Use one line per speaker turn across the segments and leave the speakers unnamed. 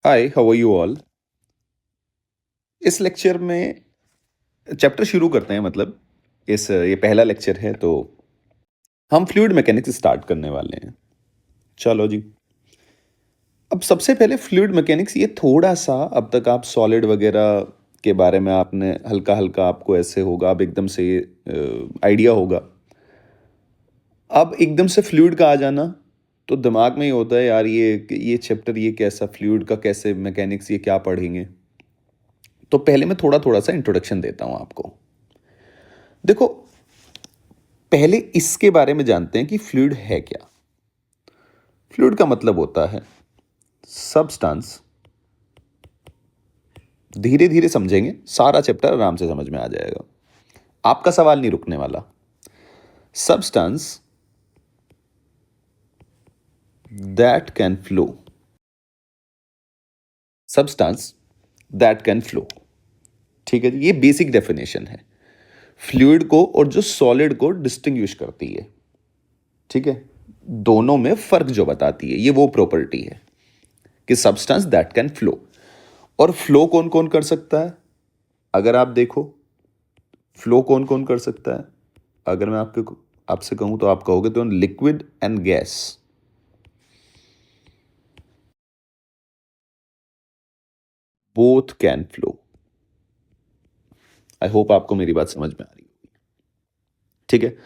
Hi, how are you all? इस lecture में chapter शुरू करते हैं मतलब इस ये पहला लेक्चर है तो हम फ्लूइड मैकेनिक्स स्टार्ट करने वाले हैं। चलो जी। अब सबसे पहले फ्लूइड मैकेनिक्स ये थोड़ा-सा अब तक आप सॉलिड वगैरह के बारे में आपने हल्का-हल्का आपको ऐसे होगा, अब एकदम से आइडिया होगा। अब एकदम से फ्लूइड का आ जाना, तो दिमाग में ये होता है यार ये चैप्टर ये कैसा फ्लूइड का कैसे मैकेनिक्स ये क्या पढ़ेंगे? तो पहले मैं थोड़ा-थोड़ा सा इंट्रोडक्शन देता हूँ आपको। देखो, पहले इसके बारे में जानते हैं कि फ्लूइड है क्या। फ्लूइड का मतलब होता है सब्सटेंस। धीरे धीरे समझेंगे, सारा चैप्टर आराम से समझ में आ जाएगा। आपका सवाल नहीं रुकने वाला। Substance that can flow. Substance that can flow. ठीक है जी, ये बेसिक डेफिनेशन है फ्लूइड को और जो सॉलिड को डिस्टिंग्विश करती है। ठीक है, दोनों में फर्क जो बताती है ये वो प्रॉपर्टी है कि सब्सटेंस दैट कैन फ्लो। और फ्लो कौन कौन कर सकता है? अगर आप देखो, फ्लो कौन कौन कर सकता है? अगर मैं आपसे कहूं तो आप कहोगे तो liquid and gas. Both can flow. I hope आपको मेरी बात समझ में आ रही है। ठीक है,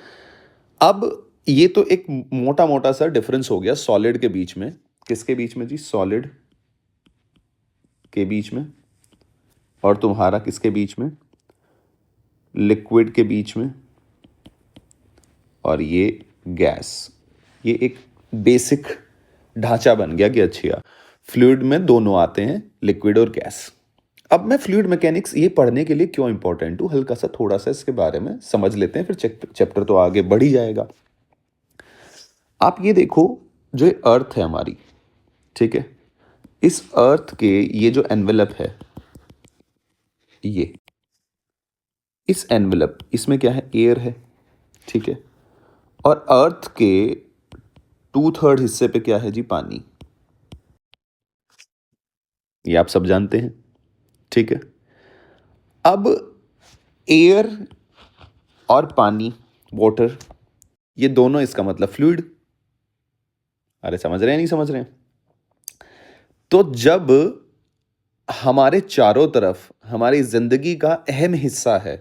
अब ये तो एक मोटा मोटा सा डिफरेंस हो गया सॉलिड के बीच में। किसके बीच में जी? सॉलिड के बीच में। और तुम्हारा किसके बीच में? लिक्विड के बीच में। और ये गैस। ये एक बेसिक ढांचा बन गया कि अच्छा फ्लूइड में दोनों आते हैं, लिक्विड और गैस। अब मैं फ्लूइड मैकेनिक्स ये पढ़ने के लिए क्यों इंपॉर्टेंट हूँ, हल्का सा थोड़ा सा इसके बारे में समझ लेते हैं, फिर चैप्टर तो आगे बढ़ ही जाएगा। आप ये देखो, जो अर्थ है हमारी, ठीक है, इस अर्थ के ये जो एनवेलप है, ये इस एनवेलप इसमें क्या है? एयर है। ठीक है, और अर्थ के 2/3 हिस्से पे क्या है जी? पानी। ये आप सब जानते हैं। ठीक है, अब एयर और पानी, वाटर, ये दोनों इसका मतलब फ्लूइड। अरे समझ रहे हैं नहीं समझ रहे हैं? तो जब हमारे चारों तरफ हमारी जिंदगी का अहम हिस्सा है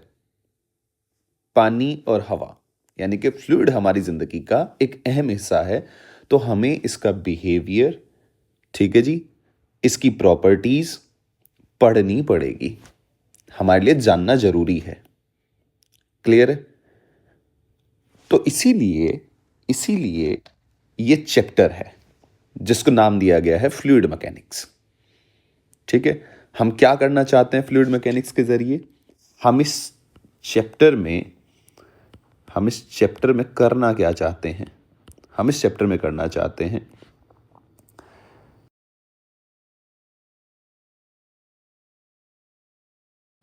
पानी और हवा, यानी कि फ्लूइड हमारी जिंदगी का एक अहम हिस्सा है, तो हमें इसका बिहेवियर, ठीक है जी, इसकी प्रॉपर्टीज पढ़नी पड़ेगी, हमारे लिए जानना जरूरी है। क्लियर है? तो इसीलिए इसीलिए ये चैप्टर है जिसको नाम दिया गया है फ्लूइड मैकेनिक्स। ठीक है, हम क्या करना चाहते हैं फ्लूइड मैकेनिक्स के जरिए? हम इस चैप्टर में हम इस चैप्टर में करना क्या चाहते हैं? हम इस चैप्टर में करना चाहते हैं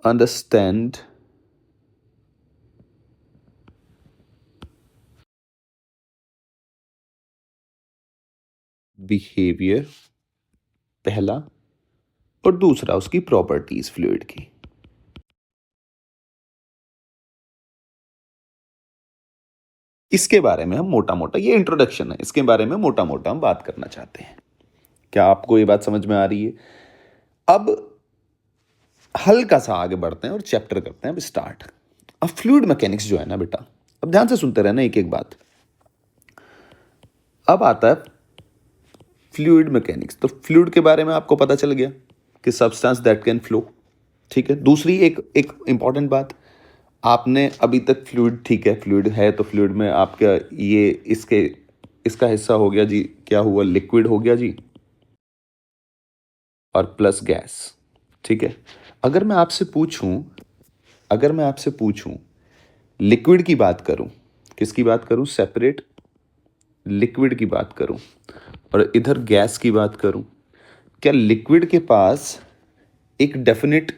अंडरस्टैंड बिहेवियर, पहला, और दूसरा उसकी प्रॉपर्टीज फ्लूइड की। इसके बारे में हम मोटा मोटा, ये इंट्रोडक्शन है, इसके बारे में मोटा मोटा हम बात करना चाहते हैं। क्या आपको ये बात समझ में आ रही है? अब हल्का सा आगे बढ़ते हैं और चैप्टर करते हैं अब स्टार्ट। अब फ्लूइड मैकेनिक्स जो है ना बेटा, अब ध्यान से सुनते रहना एक एक बात। अब आता है फ्लूइड मैकेनिक्स। तो फ्लूइड के बारे में आपको पता चल गया कि सब्सटेंस दैट कैन फ्लो। ठीक है, दूसरी एक एक इंपॉर्टेंट बात, आपने अभी तक फ्लूइड, ठीक है, फ्लूइड है तो फ्लूइड में आपका ये इसके इसका हिस्सा हो गया जी, क्या हुआ? लिक्विड हो गया जी, और प्लस गैस। ठीक है, अगर मैं आपसे पूछूं अगर मैं आपसे पूछूं लिक्विड की बात करूं, किसकी बात करूं? सेपरेट लिक्विड की बात करूं, और इधर गैस की बात करूं, क्या लिक्विड के पास एक डेफिनेट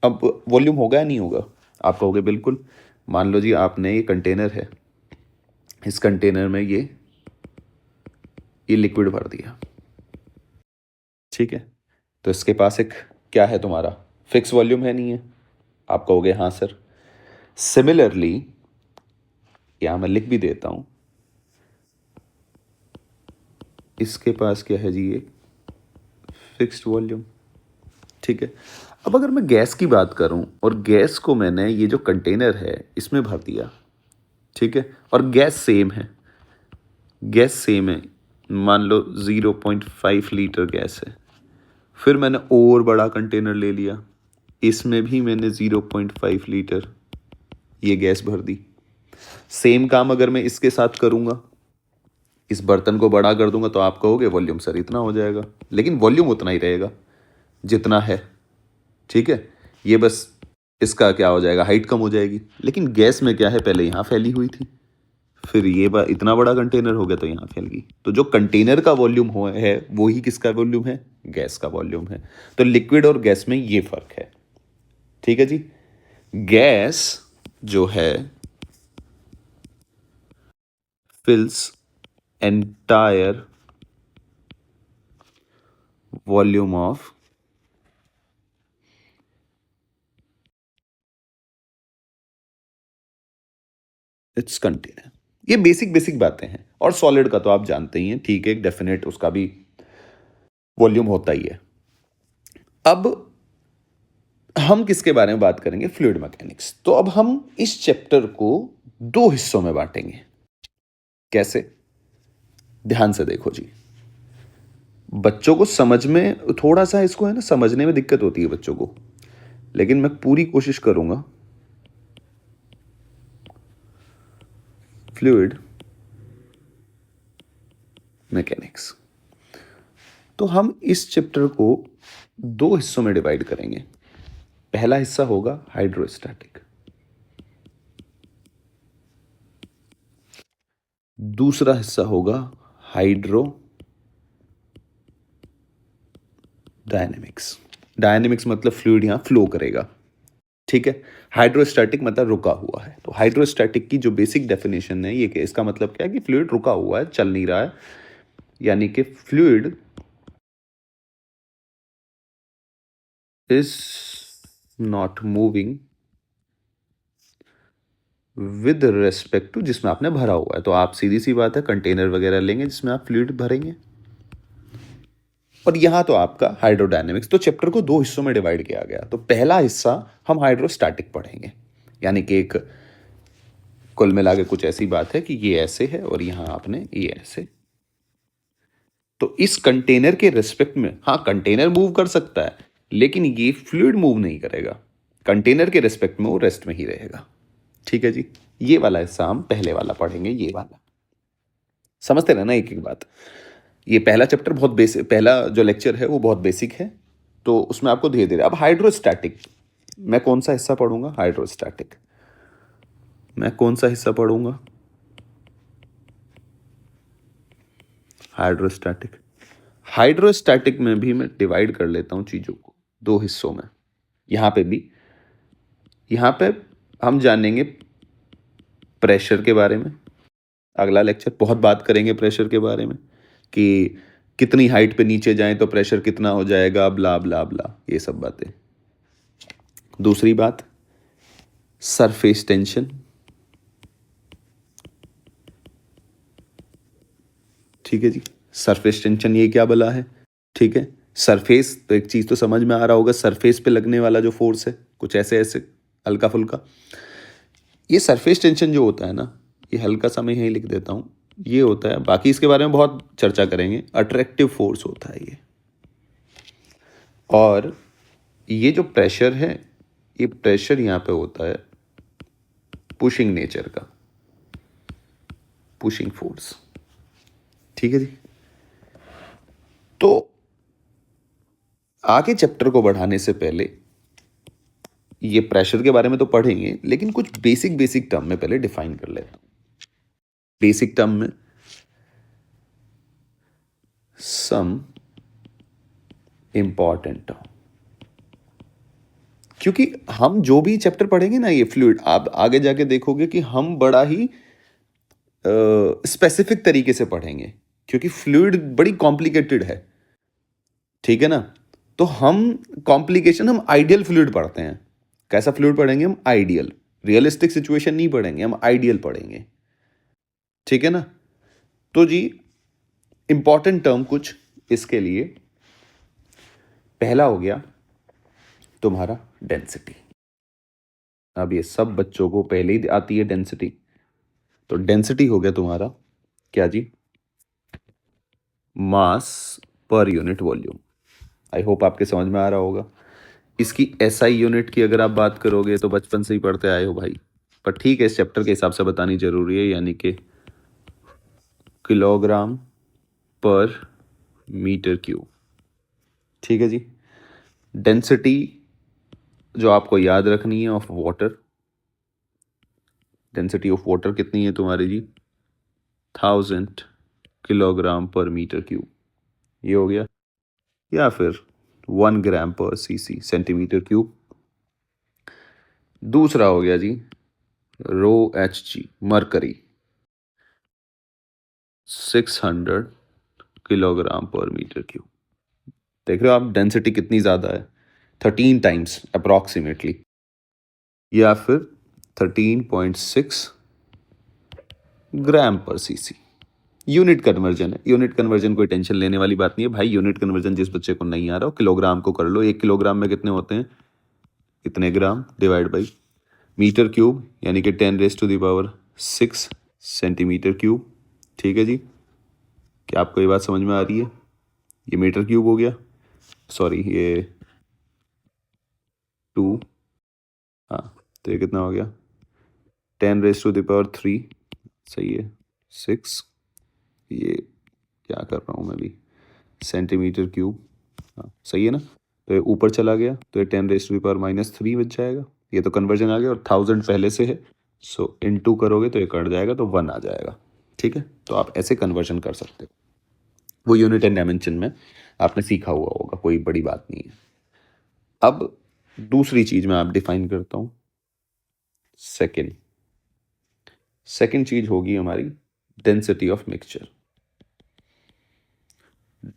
अब वॉल्यूम होगा या नहीं होगा? आप कहोगे बिल्कुल। मान लो जी, आपने ये कंटेनर है, इस कंटेनर में ये लिक्विड भर दिया। ठीक है, तो इसके पास एक क्या है तुम्हारा, फिक्स वॉल्यूम है, नहीं है? आप कहोगे हाँ सर। सिमिलरली यहाँ मैं लिख भी देता हूँ, इसके पास क्या है जी, ये फिक्स्ड वॉल्यूम। ठीक है। अब अगर मैं गैस की बात करूं और गैस को मैंने ये जो कंटेनर है इसमें भर दिया, ठीक है, और गैस सेम है, गैस सेम है, मान लो 0.5 लीटर गैस है, फिर मैंने और बड़ा कंटेनर ले लिया, इसमें भी मैंने 0.5 लीटर ये गैस भर दी। सेम काम अगर मैं इसके साथ करूंगा, इस बर्तन को बड़ा कर दूंगा, तो आप कहोगे वॉल्यूम सर इतना हो जाएगा, लेकिन वॉल्यूम उतना ही रहेगा जितना है। ठीक है, ये बस इसका क्या हो जाएगा, हाइट कम हो जाएगी। लेकिन गैस में क्या है, पहले यहाँ फैली हुई थी, फिर ये इतना बड़ा कंटेनर हो गया तो यहाँ फैल गई। तो जो कंटेनर का वॉल्यूम है वो ही किसका वॉल्यूम है, गैस का वॉल्यूम है। तो लिक्विड और गैस में ये फर्क है। ठीक है जी। गैस जो है fills entire volume of its container. ये बेसिक बेसिक बातें हैं। और सॉलिड का तो आप जानते ही हैं, ठीक है, डेफिनेट उसका भी वॉल्यूम होता ही है। अब हम किसके बारे में बात करेंगे, फ्लूइड मैकेनिक्स। तो अब हम इस चैप्टर को दो हिस्सों में बांटेंगे। कैसे, ध्यान से देखो जी। बच्चों को समझ में थोड़ा सा इसको है ना, समझने में दिक्कत होती है बच्चों को, लेकिन मैं पूरी कोशिश करूंगा। फ्लूइड मैकेनिक्स, तो हम इस चैप्टर को दो हिस्सों में डिवाइड करेंगे। पहला हिस्सा होगा हाइड्रोस्टैटिक, दूसरा हिस्सा होगा हाइड्रो डायनेमिक्स। डायनेमिक्स मतलब फ्लूइड यहां फ्लो करेगा। ठीक है। हाइड्रोस्टैटिक मतलब रुका हुआ है। तो हाइड्रोस्टैटिक की जो बेसिक डेफिनेशन है ये कि इसका मतलब क्या है कि फ्लूइड रुका हुआ है, चल नहीं रहा है, यानी कि fluid is not moving with respect to जिसमें आपने भरा हुआ है। तो आप सीधी सी बात है कंटेनर वगैरह लेंगे जिसमें आप फ्लूइड भरेंगे। और यहां तो आपका हाइड्रोडायनेमिक्स। तो चैप्टर को दो हिस्सों में डिवाइड किया गया। तो पहला हिस्सा हम हाइड्रोस्टैटिक पढ़ेंगे, यानी कि एक कुल मिला के कुछ ऐसी बात है कि ये ऐसे है और यहां आपने ये ऐसे। तो इस कंटेनर के रिस्पेक्ट में, हाँ कंटेनर मूव कर सकता है लेकिन ये फ्लूइड मूव नहीं करेगा। कंटेनर के रिस्पेक्ट में वो रेस्ट में ही रहेगा। ठीक है जी। ये वाला हिस्सा हम पहले वाला पढ़ेंगे, ये वाला। समझते रहना एक एक बात। ये पहला चैप्टर बहुत बेसिक, पहला जो लेक्चर है वो बहुत बेसिक है, तो उसमें आपको धीरे धीरे। अब हाइड्रोस्टैटिक मैं कौन सा हिस्सा पढ़ूंगा, हाइड्रोस्टैटिक मैं कौन सा हिस्सा पढ़ूंगा, हाइड्रोस्टैटिक। हाइड्रोस्टैटिक में भी मैं डिवाइड कर लेता हूं चीजों को दो हिस्सों में। यहां पे भी, यहां पे हम जानेंगे प्रेशर के बारे में। अगला लेक्चर बहुत बात करेंगे प्रेशर के बारे में कि कितनी हाइट पे नीचे जाएं तो प्रेशर कितना हो जाएगा, ब्ला ब्ला ब्ला, ये सब बातें। दूसरी बात, सरफेस टेंशन। ठीक है जी। सरफेस टेंशन ये क्या बला है। ठीक है। सरफेस तो एक चीज तो समझ में आ रहा होगा, सरफेस पे लगने वाला जो फोर्स है, कुछ ऐसे ऐसे हल्का फुल्का। ये सरफेस टेंशन जो होता है ना, ये हल्का सा मैं यहीं लिख देता हूं, ये होता है, बाकी इसके बारे में बहुत चर्चा करेंगे, अट्रैक्टिव फोर्स होता है ये। और ये जो प्रेशर है, ये प्रेशर यहां पे होता है पुशिंग नेचर का, पुशिंग फोर्स। ठीक है जी। तो आगे चैप्टर को बढ़ाने से पहले ये प्रेशर के बारे में तो पढ़ेंगे, लेकिन कुछ बेसिक बेसिक टर्म में पहले डिफाइन कर लेता हूं। बेसिक टर्म में सम इंपॉर्टेंट टर्म, क्योंकि हम जो भी चैप्टर पढ़ेंगे ना ये फ्लूइड, आप आगे जाके देखोगे कि हम बड़ा ही स्पेसिफिक तरीके से पढ़ेंगे, क्योंकि फ्लूइड बड़ी कॉम्प्लिकेटेड है। ठीक है ना। तो हम आइडियल फ्लूइड पढ़ते हैं। कैसा फ्लूइड पढ़ेंगे हम? आइडियल। रियलिस्टिक सिचुएशन नहीं पढ़ेंगे, हम आइडियल पढ़ेंगे। ठीक है ना? तो जी इंपॉर्टेंट टर्म कुछ इसके लिए, पहला हो गया तुम्हारा डेंसिटी। अब ये सब बच्चों को पहले ही आती है डेंसिटी। तो डेंसिटी हो गया तुम्हारा क्या जी? मास per unit volume. I hope आपके समझ में आ रहा होगा। इसकी एसआई यूनिट की अगर आप बात करोगे तो बचपन से ही पढ़ते आए हो भाई, पर ठीक है इस चैप्टर के हिसाब से बतानी जरूरी है, यानी कि किलोग्राम पर मीटर क्यूब। ठीक है जी। डेंसिटी जो आपको याद रखनी है of water, density of water कितनी है तुम्हारी जी? 1000 किलोग्राम पर मीटर क्यूब, ये हो गया। या फिर 1 ग्राम पर सीसी, सेंटीमीटर क्यूब। दूसरा हो गया जी रो एच जी, मरकरी, 600 किलोग्राम पर मीटर क्यूब। देख रहे हो आप डेंसिटी कितनी ज़्यादा है? 13 टाइम्स अप्रॉक्सीमेटली। या फिर 13.6 ग्राम पर सीसी। यूनिट कन्वर्जन है, यूनिट कन्वर्जन कोई टेंशन लेने वाली बात नहीं है भाई। यूनिट कन्वर्जन जिस बच्चे को नहीं आ रहा हो किलोग्राम को कर लो। 1 किलोग्राम में कितने होते हैं? इतने gram divide by metre cube, यानी कि 10⁻6 सेंटीमीटर क्यूब। ठीक है जी। क्या आपको ये बात समझ में आ रही है? ये मीटर क्यूब हो गया, सॉरी ये 2, हाँ तो ये कितना हो गया? 10⁻3, सही है, 6, ये क्या कर रहा हूँ मैं भी, सेंटीमीटर क्यूब, हाँ सही है ना। तो ये ऊपर चला गया तो ये 10⁻³ बच जाएगा। ये तो कन्वर्जन आ गया, और 1000 पहले से है, सो इनटू करोगे तो ये कट जाएगा तो 1 आ जाएगा। ठीक है, तो आप ऐसे कन्वर्जन कर सकते हो। वो यूनिट एंड डायमेंशन में आपने सीखा हुआ होगा, कोई बड़ी बात नहीं है। अब दूसरी चीज मैं आप डिफाइन करता हूँ। सेकेंड चीज होगी हमारी density of mixture.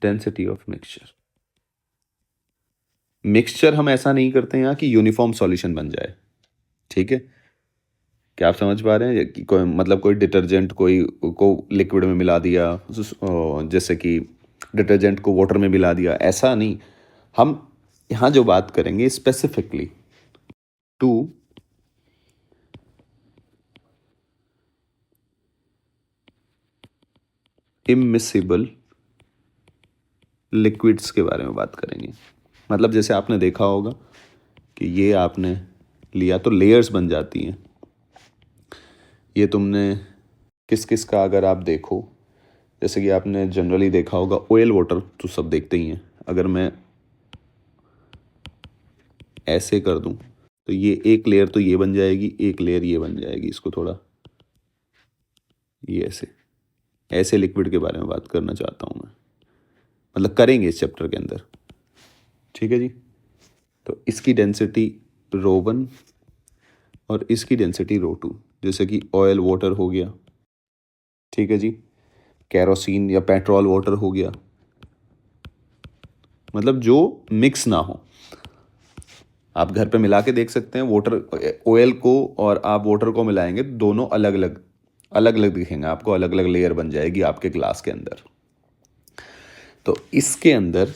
Density of mixture, mixture हम ऐसा नहीं करते हैं यहाँ कि यूनिफॉर्म सॉल्यूशन बन जाए। ठीक है, क्या आप समझ पा रहे हैं कि कोई मतलब कोई डिटर्जेंट कोई को लिक्विड में मिला दिया, जैसे कि डिटर्जेंट को वाटर में मिला दिया, ऐसा नहीं। हम यहाँ जो बात करेंगे स्पेसिफिकली टू इमिसिबल लिक्विड्स के बारे में बात करेंगे। मतलब जैसे आपने देखा होगा कि ये आपने लिया तो लेयर्स बन जाती हैं। ये तुमने किस किस का अगर आप देखो, जैसे कि आपने जनरली देखा होगा ऑयल वाटर तो सब देखते ही हैं। अगर मैं ऐसे कर दूं तो ये एक लेयर तो ये बन जाएगी, एक लेयर ये बन जाएगी। इसको थोड़ा ये ऐसे ऐसे लिक्विड के बारे में बात करना चाहता हूँ मैं, मतलब करेंगे इस चैप्टर के अंदर। ठीक है जी। तो इसकी डेंसिटी ρ1 और इसकी डेंसिटी ρ2, जैसे कि ऑयल वाटर हो गया। ठीक है जी। कैरोसिन या पेट्रोल वाटर हो गया, मतलब जो मिक्स ना हो। आप घर पे मिला के देख सकते हैं वाटर ऑयल को, और आप वाटर को मिलाएंगे तो दोनों अलग अलग दिखेंगे आपको, अलग अलग लेयर बन जाएगी आपके ग्लास के अंदर। तो इसके अंदर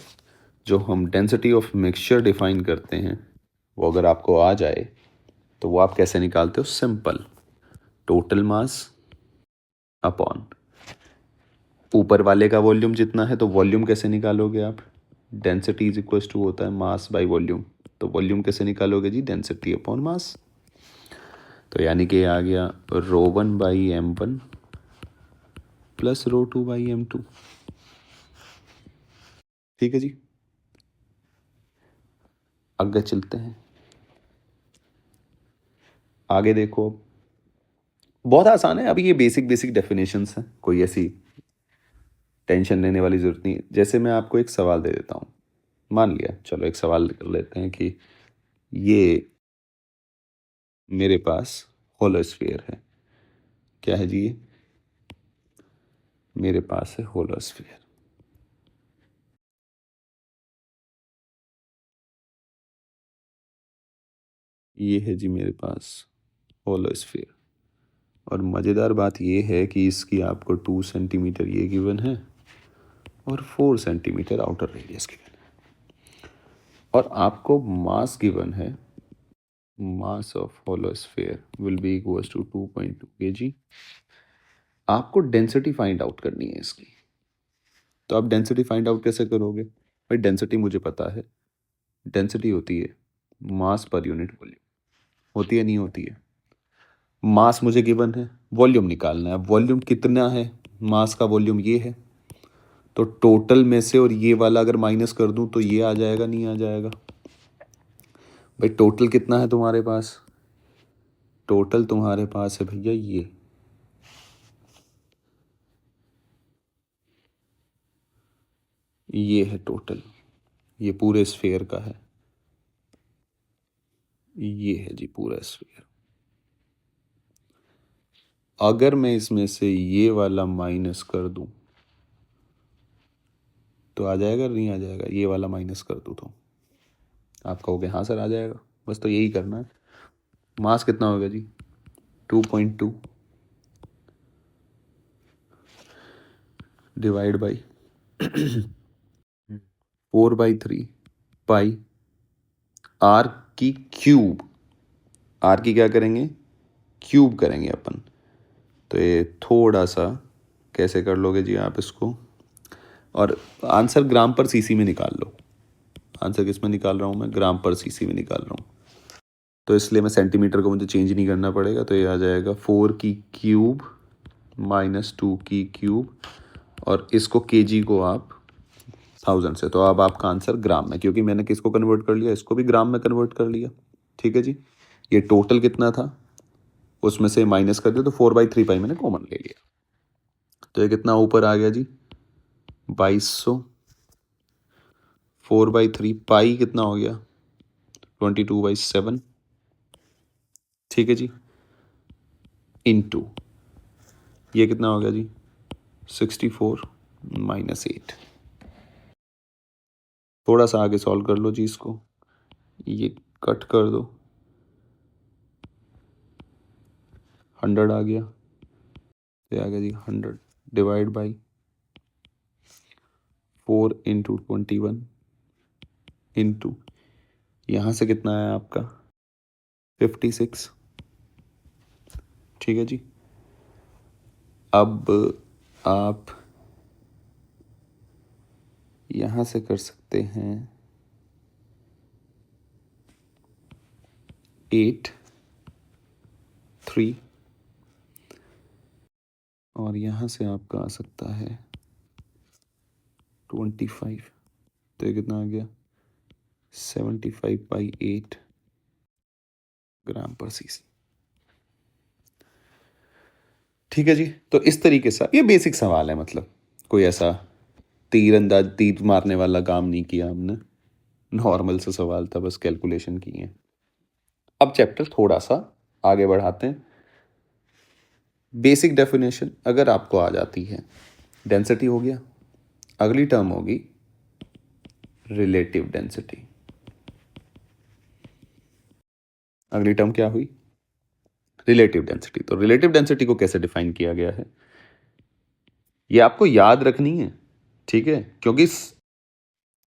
जो हम डेंसिटी ऑफ मिक्सचर डिफाइन करते हैं वो अगर आपको आ जाए तो वो आप कैसे निकालते हो? सिंपल, टोटल मास अपॉन ऊपर वाले का वॉल्यूम जितना है, तो वॉल्यूम कैसे निकालोगे आप? डेंसिटी इज इक्वल टू होता है मास बाय वॉल्यूम। तो वॉल्यूम कैसे निकालोगे जी? Density upon mass. तो यानी कि आ गया ρ1/m1 प्लस ρ2/m2। ठीक है जी। आगे चलते हैं, आगे देखो। बहुत आसान है, अभी ये बेसिक डेफिनेशंस हैं, कोई ऐसी टेंशन लेने वाली जरूरत नहीं है। जैसे मैं आपको एक सवाल दे देता हूँ, मान लिया, चलो एक सवाल कर लेते हैं कि ये मेरे पास होलो स्फीयर है। क्या है जी? ये मेरे पास है होलो स्फीयर। ये है जी मेरे पास होलो स्फीयर, और मज़ेदार बात ये है कि इसकी आपको 2 सेंटीमीटर ये गिवन है और 4 सेंटीमीटर आउटर रेडियस गिवन है, और आपको मास गिवन है, mass of hollow sphere will be equals to 2.2 kg। आपको डेंसिटी फाइंड आउट करनी है इसकी, तो आप डेंसिटी फाइंड आउट कैसे करोगे भाई? डेंसिटी मुझे पता है, डेंसिटी होती है मास पर यूनिट वॉल्यूम, होती है नहीं होती है? मास मुझे गिवन है, वॉल्यूम निकालना है। अब वॉल्यूम कितना है? मास का वॉल्यूम ये है, तो टोटल में से और ये वाला अगर माइनस कर दूं तो ये आ जाएगा, नहीं आ जाएगा? भाई टोटल कितना है तुम्हारे पास? टोटल तुम्हारे पास है भैया ये है टोटल, ये पूरे स्फीयर का है, ये है जी पूरा स्फीयर। अगर मैं इसमें से ये वाला माइनस कर दूं तो आ जाएगा, नहीं आ जाएगा? ये वाला माइनस कर दूं तो आप कहोगे हाँ सर आ जाएगा, बस तो यही करना है। मास कितना होगा जी? 2.2 डिवाइड बाई 4/3 पाई आर की क्यूब। आर की क्या करेंगे? क्यूब करेंगे अपन। तो ये थोड़ा सा कैसे कर लोगे जी आप इसको, और आंसर ग्राम पर सीसी में निकाल लो। आंसर किस में निकाल रहा हूँ मैं? ग्राम पर सीसी में निकाल रहा हूँ, तो इसलिए मैं सेंटीमीटर को मुझे चेंज नहीं करना पड़ेगा। तो ये आ जाएगा 4 की क्यूब माइनस 2 की क्यूब, और इसको केजी को आप 1000 से, तो अब आपका आंसर ग्राम में, क्योंकि मैंने किसको कन्वर्ट कर लिया? इसको भी ग्राम में कन्वर्ट कर लिया। ठीक है जी। ये टोटल कितना था उसमें से माइनस कर दिया, तो 4/3 पाई मैंने कॉमन ले लिया, तो ये कितना ऊपर आ गया जी? 2200। 4/3 पाई कितना हो गया? 22/7। ठीक है जी, इनटू ये कितना हो गया जी? 64 माइनस 8। थोड़ा सा आगे सॉल्व कर लो जी इसको, ये कट कर दो, 100 आ गया, ये आ गया जी 100 डिवाइड बाई 4 इंटू 21 इंटू यहाँ से कितना आया आपका? 56। ठीक है जी। अब आप यहाँ से कर सकते हैं 8 3, और यहाँ से आपका आ सकता है 25। तो ये कितना आ गया? 75/8 ग्राम पर सीसी। ठीक है जी। तो इस तरीके से ये बेसिक सवाल है, मतलब कोई ऐसा तीर मारने वाला काम नहीं किया हमने, नॉर्मल सा सवाल था, बस कैलकुलेशन की है। अब चैप्टर थोड़ा सा आगे बढ़ाते हैं। बेसिक डेफिनेशन अगर आपको आ जाती है, डेंसिटी हो गया, अगली टर्म होगी रिलेटिव डेंसिटी। अगली टर्म क्या हुई? Relative density. तो रिलेटिव डेंसिटी को कैसे डिफाइन किया गया है ये आपको याद रखनी है, ठीक है? क्योंकि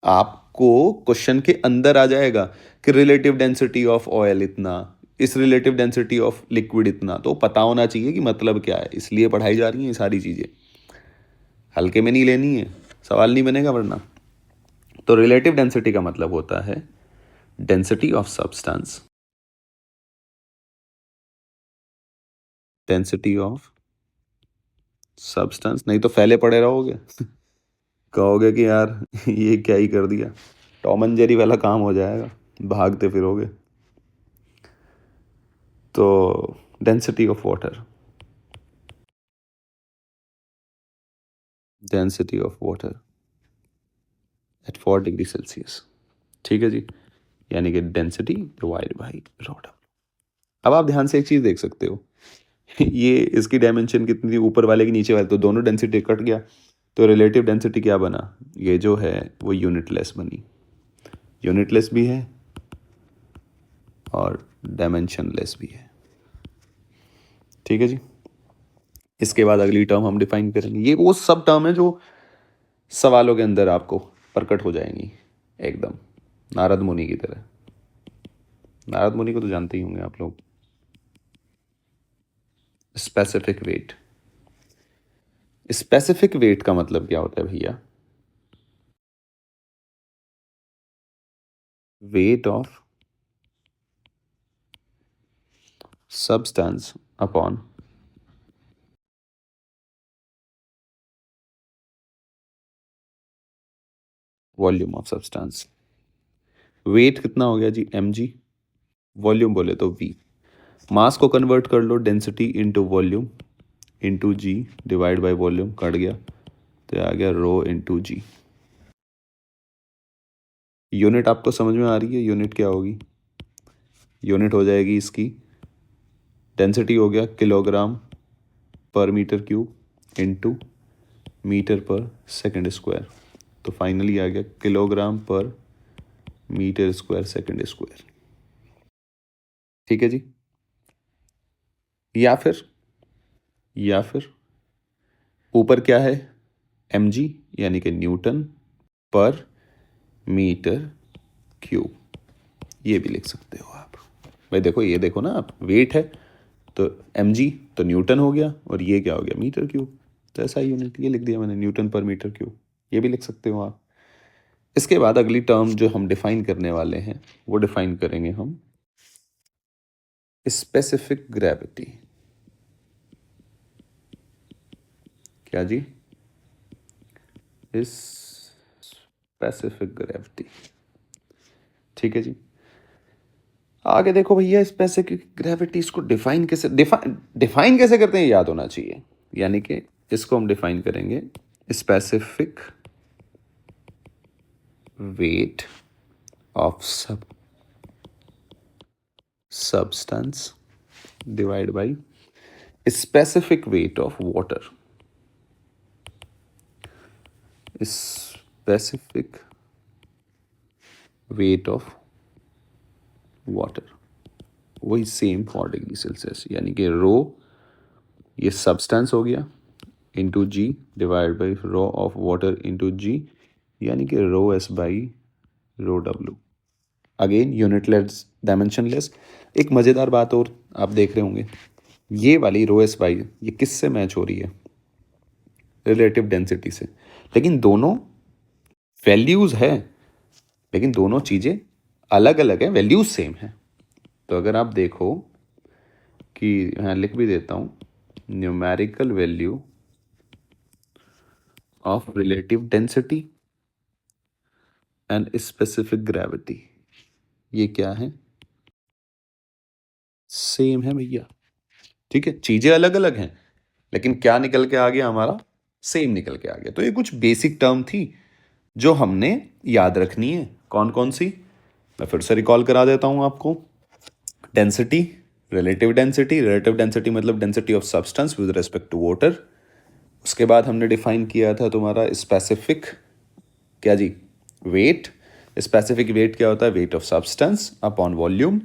आपको क्वेश्चन के अंदर आ जाएगा कि रिलेटिव डेंसिटी ऑफ ऑयल इतना, इस रिलेटिव डेंसिटी ऑफ लिक्विड इतना, तो पता होना चाहिए कि मतलब क्या है, इसलिए पढ़ाई जा रही है ये सारी चीज़ें, हल्के में नहीं लेनी है, सवाल नहीं बनेगा वरना। तो रिलेटिव डेंसिटी का मतलब होता है density of substance, density of substance. नहीं तो फैले पड़े रहोगे कहोगे कि यार ये क्या ही कर दिया, टॉम एंड जेरी वाला काम हो जाएगा, भागते फिरोगे। तो density of water, density of water at 4 degree Celsius. ठीक है जी, यानी कि density divide by rho W. अब आप ध्यान से एक चीज़ देख सकते हो ये इसकी डायमेंशन कितनी थी, ऊपर वाले की नीचे वाले, तो दोनों डेंसिटी कट गया, तो रिलेटिव डेंसिटी क्या बना? ये जो है वो यूनिटलेस बनी, यूनिटलेस भी है और डायमेंशनलेस भी है। ठीक है जी। इसके बाद अगली टर्म हम डिफाइन करेंगे। ये वो सब टर्म है जो सवालों के अंदर आपको प्रकट हो जाएंगी एकदम नारद मुनि की तरह। नारद मुनि को तो जानते ही होंगे आप लोग। Specific weight. स्पेसिफिक वेट का मतलब क्या होता है भैया? Weight of substance upon volume of substance. Weight कितना हो गया जी? mg। वॉल्यूम बोले तो v। मास को कन्वर्ट कर लो density into volume into g divide by volume, cut गया तो आ गया रो इनटू जी। यूनिट आपको समझ में आ रही है? यूनिट क्या होगी? यूनिट हो जाएगी इसकी, डेंसिटी हो गया किलोग्राम पर मीटर क्यूब इनटू मीटर पर सेकंड स्क्वायर, तो फाइनली आ गया किलोग्राम पर मीटर स्क्वायर सेकंड स्क्वायर। ठीक है जी। या फिर ऊपर क्या है? mg यानी कि न्यूटन पर मीटर क्यूब, ये भी लिख सकते हो आप। भाई देखो, ये देखो ना आप, वेट है तो mg तो न्यूटन हो गया और ये क्या हो गया? Metre cube. तो ऐसा यूनिट ये लिख दिया मैंने, न्यूटन पर मीटर क्यूब। ये भी लिख सकते हो आप। इसके बाद अगली टर्म जो हम डिफाइन करने वाले हैं वो डिफाइन करेंगे हम स्पेसिफिक ग्रेविटी। क्या जी? Specific gravity. ठीक है जी। आगे देखो भैया, स्पेसिफिक ग्रेविटी इसको डिफाइन कैसे करते हैं याद होना चाहिए। यानी कि इसको हम डिफाइन करेंगे specific weight of substance divided by specific weight of water। specific weight of water वही सेम 4 डिग्री सेल्सियस, यानी कि रो ये सब्सटेंस हो गया into g divide by rho of water into g, यानी कि रो एस बाई रो डब्ल्यू। Again unitless dimensionless. एक मज़ेदार बात और आप देख रहे होंगे, ये वाली रो एस बाई ये किससे मैच हो रही है? रिलेटिव डेंसिटी से। लेकिन दोनों वैल्यूज़ है, लेकिन दोनों चीज़ें अलग अलग हैं, वैल्यूज सेम है। तो अगर आप देखो कि यहाँ लिख भी देता हूँ, numerical value of relative density and specific gravity, ये क्या है? सेम है भैया। ठीक है, चीज़ें अलग अलग हैं लेकिन क्या निकल के आ गया हमारा? सेम निकल के आ गया। तो ये कुछ बेसिक टर्म थी जो हमने याद रखनी है। कौन कौन सी? मैं फिर से रिकॉल करा देता हूँ आपको। डेंसिटी, रिलेटिव डेंसिटी मतलब density of substance with respect to water. उसके बाद हमने डिफाइन किया था तुम्हारा स्पेसिफिक, क्या जी? वेट। स्पेसिफिक वेट क्या होता है? Weight of substance upon volume,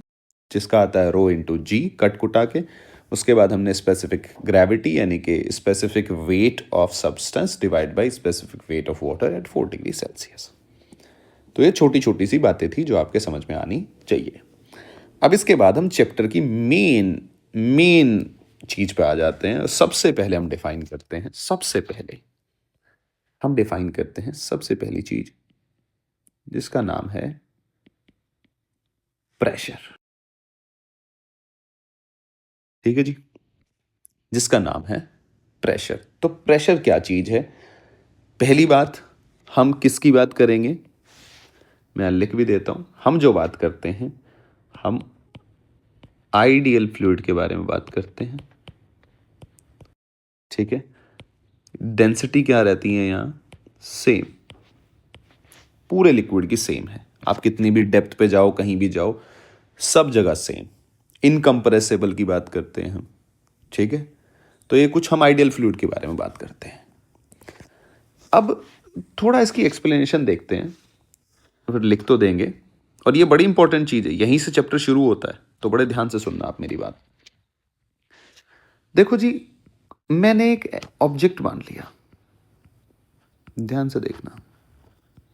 जिसका आता है रो इंटू जी कट कुटा के। उसके बाद हमने स्पेसिफिक ग्रेविटी यानी कि specific weight of substance divide by specific weight of water at 4 degree Celsius. तो ये छोटी छोटी सी बातें थी जो आपके समझ में आनी चाहिए। अब इसके बाद हम चैप्टर की मेन चीज पे आ जाते हैं। सबसे पहले हम डिफाइन करते हैं, सबसे पहली चीज जिसका नाम है प्रेशर। ठीक है जी, जिसका नाम है प्रेशर। तो प्रेशर क्या चीज है? पहली बात, हम किसकी बात करेंगे? मैं लिख भी देता हूं। हम जो बात करते हैं, हम आइडियल फ्लूइड के बारे में बात करते हैं। ठीक है, डेंसिटी क्या रहती है यहां? सेम, पूरे लिक्विड की सेम है। आप कितनी भी डेप्थ पे जाओ, कहीं भी जाओ, सब जगह सेम। इनकंप्रेसिबल की बात करते हैं हम। ठीक है, तो ये कुछ हम आइडियल फ्लूइड के बारे में बात करते हैं। अब थोड़ा इसकी एक्सप्लेनेशन देखते हैं, फिर लिख तो देंगे। और ये बड़ी इंपॉर्टेंट चीज़ है, यहीं से चैप्टर शुरू होता है, तो बड़े ध्यान से सुनना आप मेरी बात। देखो जी, मैंने एक ऑब्जेक्ट मान लिया, ध्यान से देखना,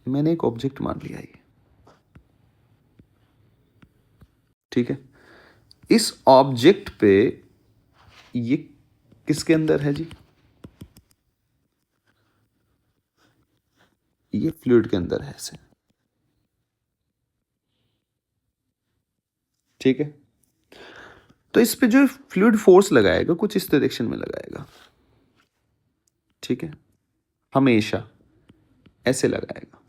मैंने एक ऑब्जेक्ट मान लिया ये, ठीक है। इस ऑब्जेक्ट पे ये किसके अंदर है जी? ये फ्लूइड के अंदर है ऐसे, ठीक है। तो इस पे जो फ्लूइड फोर्स लगाएगा कुछ इस डायरेक्शन में लगाएगा, ठीक है, हमेशा ऐसे लगाएगा,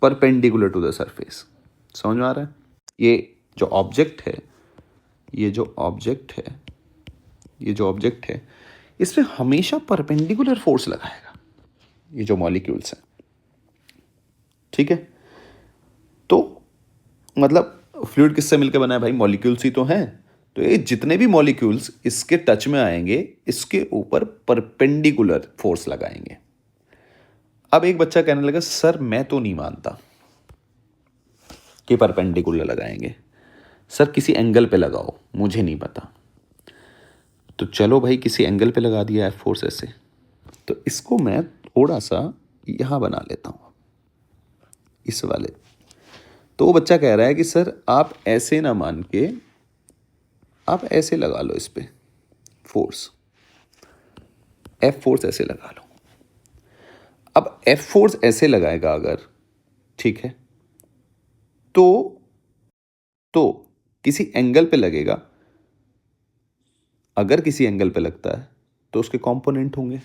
परपेंडिकुलर टू द सरफेस। समझ में आ रहा है? ये जो ऑब्जेक्ट है, ये जो ऑब्जेक्ट है, ये जो ऑब्जेक्ट है, इस पे हमेशा परपेंडिकुलर फोर्स लगाएगा, ये जो मॉलिक्यूल्स हैं, ठीक है। तो मतलब फ्लूइड किससे मिलकर बना है भाई? मॉलिक्यूल्स ही तो हैं। तो ये जितने भी मॉलिक्यूल्स इसके टच में आएंगे, इसके ऊपर परपेंडिकुलर फोर्स लगाएंगे। अब एक बच्चा कहने लगा, सर मैं तो नहीं मानता कि परपेंडिकुलर लगाएंगे, सर किसी एंगल पे लगाओ, मुझे नहीं पता। तो चलो भाई किसी एंगल पे लगा दिया एफ फोर्स ऐसे, तो इसको मैं थोड़ा सा यहाँ बना लेता हूँ, इस वाले। तो वो बच्चा कह रहा है कि सर आप ऐसे ना मान के आप ऐसे लगा लो इस पे फोर्स, एफ फोर्स ऐसे लगा लो। अब एफ फोर्स ऐसे लगाएगा अगर, ठीक है, तो किसी एंगल पे लगेगा। अगर किसी एंगल पे लगता है तो उसके कंपोनेंट होंगे।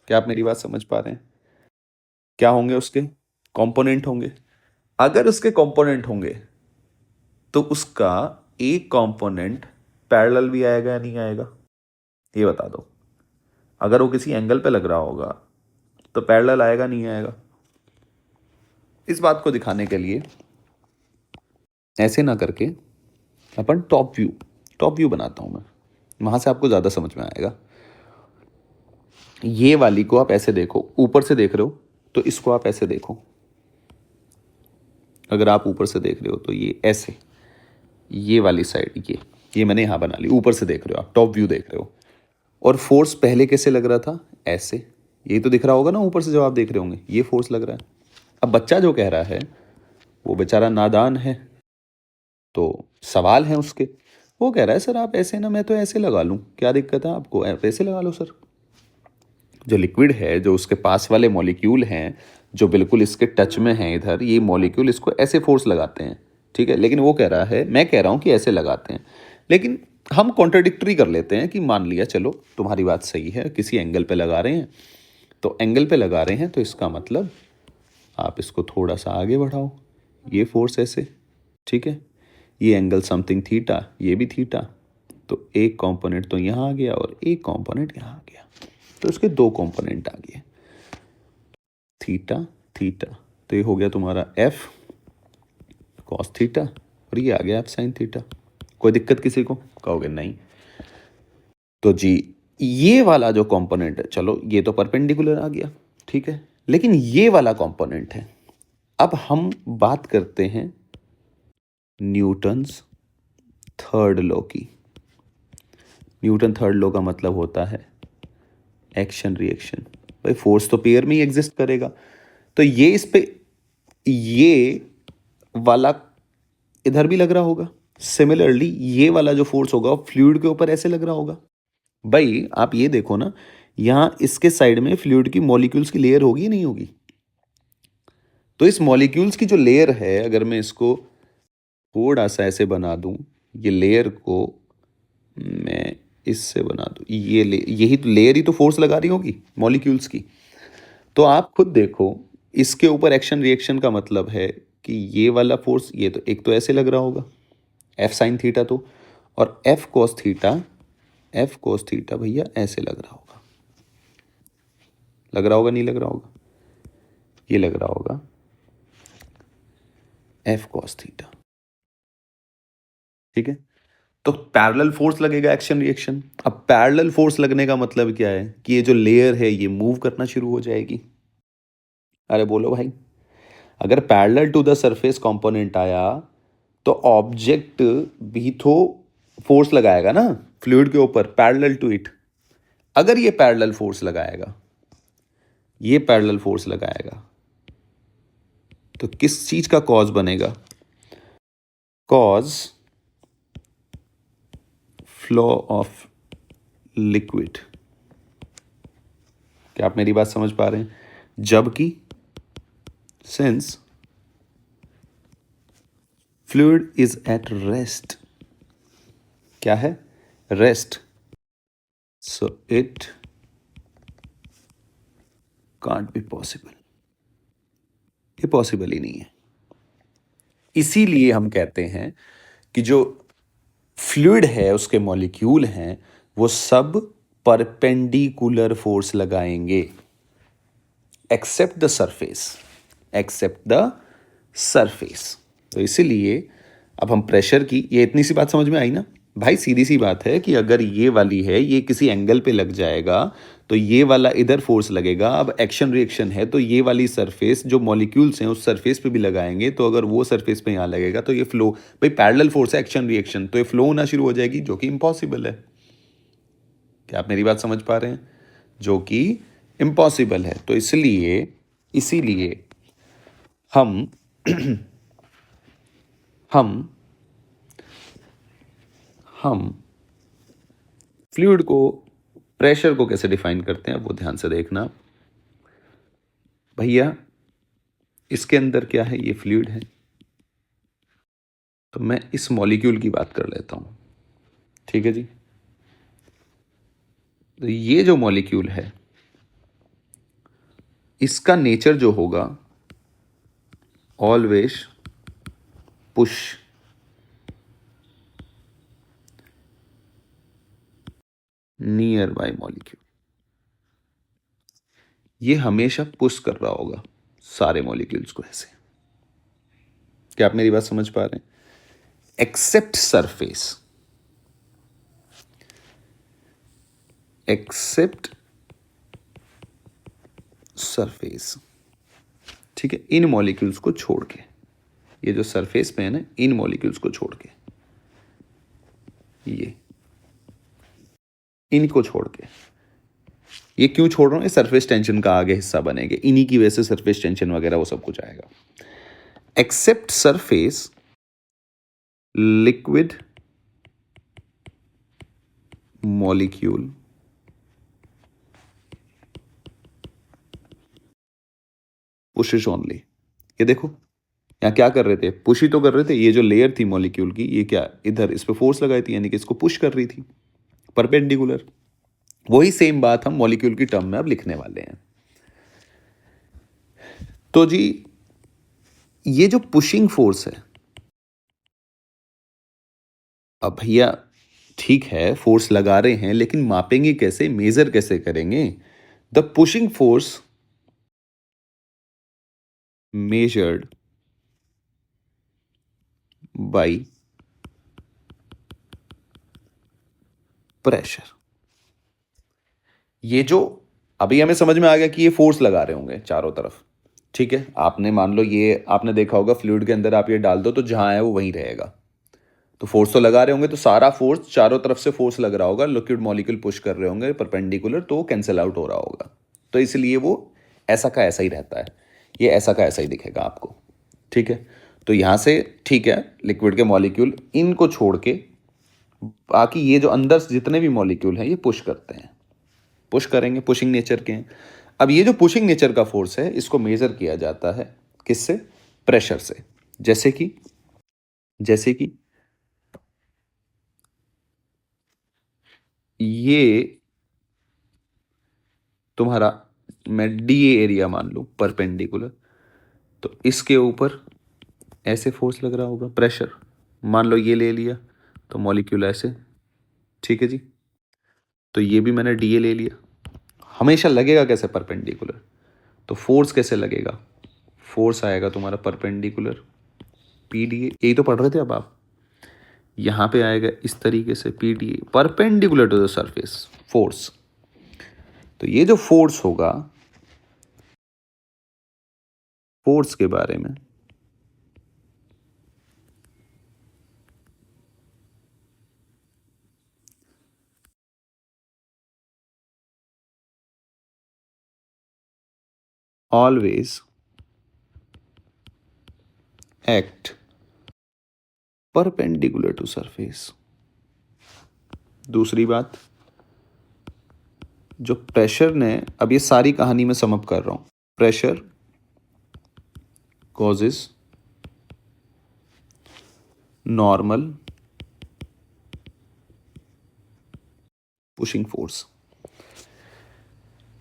क्या आप मेरी बात समझ पा रहे हैं? क्या होंगे उसके कंपोनेंट? होंगे। अगर उसके कंपोनेंट होंगे तो उसका एक कंपोनेंट पैरेलल भी आएगा या नहीं आएगा, ये बता दो। अगर वो किसी एंगल पे लग रहा होगा तो पैरेलल आएगा नहीं आएगा? इस बात को दिखाने के लिए ऐसे ना करके अपन टॉप व्यू बनाता हूं मैं, वहां से आपको ज़्यादा समझ में आएगा। ये वाली को आप ऐसे देखो, ऊपर से देख रहे हो तो इसको आप ऐसे देखो। अगर आप ऊपर से देख रहे हो तो ये ऐसे, ये वाली साइड, ये मैंने यहाँ बना ली। ऊपर से देख रहे हो आप, टॉप व्यू देख रहे हो। और फोर्स पहले कैसे लग रहा था? ऐसे। ये तो दिख रहा होगा ना ऊपर से जब आप देख रहे होंगे, ये फोर्स लग रहा है। अब बच्चा जो कह रहा है वो बेचारा नादान है, तो सवाल है उसके। वो कह रहा है सर आप ऐसे ना, मैं तो ऐसे लगा लूँ, क्या दिक्कत है आपको? आप ऐसे लगा लो सर। जो लिक्विड है, जो उसके पास वाले मॉलिक्यूल हैं, जो बिल्कुल इसके टच में हैं इधर, ये मॉलिक्यूल इसको ऐसे फोर्स लगाते हैं, ठीक है। लेकिन वो कह रहा है, मैं कह रहा हूँ कि ऐसे लगाते हैं। लेकिन हम कॉन्ट्राडिक्टरी कर लेते हैं कि मान लिया चलो तुम्हारी बात सही है, किसी एंगल पे लगा रहे हैं, तो एंगल पे लगा रहे हैं तो इसका मतलब आप इसको थोड़ा सा आगे बढ़ाओ, ये फोर्स ऐसे, ठीक है। ये एंगल समथिंग थीटा, ये भी थीटा, तो एक कंपोनेंट तो यहाँ आ गया और एक कंपोनेंट यहाँ आ गया, तो इसके दो कंपोनेंट आ गए, थीटा थीटा। तो ये हो गया तुम्हारा एफ कॉस थीटा और ये आ गया एफ साइन थीटा। कोई दिक्कत किसी को? कहोगे नहीं। तो जी ये वाला जो कंपोनेंट है, चलो ये तो परपेंडिकुलर आ गया, ठीक है। लेकिन ये वाला कंपोनेंट है, अब हम बात करते हैं न्यूटन्स थर्ड लॉ की। न्यूटन थर्ड लॉ का मतलब होता है एक्शन रिएक्शन। भाई फोर्स तो पेयर में ही एग्जिस्ट करेगा, तो ये इस पे, ये वाला इधर भी लग रहा होगा। सिमिलरली ये वाला जो फोर्स होगा फ्लूइड के ऊपर ऐसे लग रहा होगा। भाई आप ये देखो ना, यहां इसके साइड में फ्लूइड की मॉलिक्यूल्स की लेयर होगी नहीं होगी? तो इस मॉलिक्यूल्स की जो लेयर है, अगर मैं इसको थोड़ा सा ऐसे बना दूं, ये लेयर को मैं इससे बना दूं, यही तो लेयर ही तो फोर्स लगा रही होगी मॉलिक्यूल्स की। तो आप खुद देखो, इसके ऊपर एक्शन रिएक्शन का मतलब है कि ये वाला फोर्स, ये तो एक तो ऐसे लग रहा होगा एफ साइन थीटा, तो और एफ कॉस थीटा भैया ऐसे लग रहा होगा। लग रहा होगा नहीं लग रहा होगा? ये लग रहा होगा एफ कॉस थीटा, ठीक है। तो पैरेलल फोर्स लगेगा, एक्शन रिएक्शन। अब पैरेलल फोर्स लगने का मतलब क्या है? कि ये जो लेयर है ये मूव करना शुरू हो जाएगी। अरे बोलो भाई। अगर parallel to the surface component आया तो ऑब्जेक्ट भी तो फोर्स लगाएगा ना फ्लूइड के ऊपर, पैरेलल टू इट। अगर ये पैरेलल फोर्स लगाएगा, ये पैरेलल फोर्स लगाएगा, तो किस चीज का कॉज बनेगा? Cause flow of liquid. क्या आप मेरी बात समझ पा रहे हैं? जबकि since fluid is at rest, क्या है? Rest, so it can't be possible. ये पॉसिबल ही नहीं है। इसीलिए हम कहते हैं कि जो फ्लूइड है, उसके मॉलिक्यूल हैं, वो सब परपेंडिकुलर फोर्स लगाएंगे except the surface, except the surface. तो इसीलिए अब हम प्रेशर की, ये इतनी सी बात समझ में आई ना भाई? सीधी सी बात है कि अगर ये वाली है, ये किसी एंगल पे लग जाएगा तो ये वाला इधर फोर्स लगेगा। अब एक्शन रिएक्शन है तो ये वाली सरफेस, जो मॉलिक्यूल्स हैं उस सरफेस पे भी लगाएंगे, तो अगर वो सरफेस पे यहाँ लगेगा तो ये फ्लो, भाई पैरेलल फोर्स है, एक्शन रिएक्शन, तो ये फ्लो होना शुरू हो जाएगी, जो कि इम्पॉसिबल है। क्या आप मेरी बात समझ पा रहे हैं? जो कि इम्पॉसिबल है। तो इसलिए इसीलिए हम हम हम फ्लूइड को, प्रेशर को कैसे डिफाइन करते हैं वो ध्यान से देखना भैया। इसके अंदर क्या है? ये फ्लूइड है। तो मैं इस मॉलिक्यूल की बात कर लेता हूं, ठीक है जी। तो ये जो मॉलिक्यूल है, इसका नेचर जो होगा, always push near by molecule. ये हमेशा पुश कर रहा होगा सारे मॉलिक्यूल्स को ऐसे। क्या आप मेरी बात समझ पा रहे हैं? एक्सेप्ट सरफेस, एक्सेप्ट सरफेस, ठीक है, इन मॉलिक्यूल्स को छोड़ के। ये जो सरफेस पे है ना, इन मॉलिक्यूल्स को छोड़ के, ये इनको छोड़ के। ये क्यों छोड़ रहा हूं? ये सरफेस टेंशन का आगे हिस्सा बनेंगे, इन्हीं की वजह से सरफेस टेंशन वगैरह वो सब कुछ आएगा। Except surface liquid molecule pushes only. ये देखो यहां क्या कर रहे थे? पुश ही तो कर रहे थे। ये जो लेयर थी मॉलिक्यूल की, ये क्या इधर इस पे फोर्स लगाई थी, यानी कि इसको पुश कर रही थी परपेंडिकुलर। वही सेम बात हम मॉलिक्यूल की टर्म में अब लिखने वाले हैं। तो जी ये जो पुशिंग फोर्स है, अब भैया ठीक है फोर्स लगा रहे हैं, लेकिन मापेंगे कैसे, मेजर कैसे करेंगे? The pushing force measured by pressure. ये जो अभी हमें समझ में आ गया कि ये फोर्स लगा रहे होंगे चारों तरफ, ठीक है। आपने मान लो, ये आपने देखा होगा फ्लूइड के अंदर आप ये डाल दो तो जहां है वो वहीं रहेगा। तो फोर्स तो लगा रहे होंगे, तो सारा फोर्स चारों तरफ से फोर्स लग रहा होगा, लिक्विड मॉलिक्यूल पुश कर रहे होंगे परपेंडिकुलर, तो कैंसिल आउट हो रहा होगा। तो इसलिए वो ऐसा का ऐसा ही रहता है, ये ऐसा का ऐसा ही दिखेगा आपको, ठीक है। तो यहां से ठीक है, लिक्विड के मॉलिक्यूल इनको छोड़ के बाकी ये जो अंदर जितने भी मॉलिक्यूल हैं ये पुश करते हैं, पुश करेंगे, पुशिंग नेचर के हैं। अब ये जो पुशिंग नेचर का फोर्स है, इसको मेजर किया जाता है किससे? प्रेशर से। जैसे कि ये तुम्हारा, मैं डी एरिया मान लूं परपेंडिकुलर, तो इसके ऊपर ऐसे फोर्स लग रहा होगा, प्रेशर मान लो ये ले लिया, तो मॉलिक्यूल ऐसे, ठीक है जी। तो ये भी मैंने डी ए ले लिया। हमेशा लगेगा कैसे? परपेंडिकुलर। तो फोर्स कैसे लगेगा? फोर्स आएगा तुम्हारा परपेंडिकुलर, पी डी ए, यही तो पढ़ रहे थे अब आप। यहां पे आएगा इस तरीके से, P D A perpendicular to the surface force. तो ये जो फोर्स होगा फोर्स के बारे में। Always act perpendicular to surface. दूसरी बात, जो प्रेशर ने, अब ये सारी कहानी में समअप कर रहा हूं, pressure causes normal pushing force,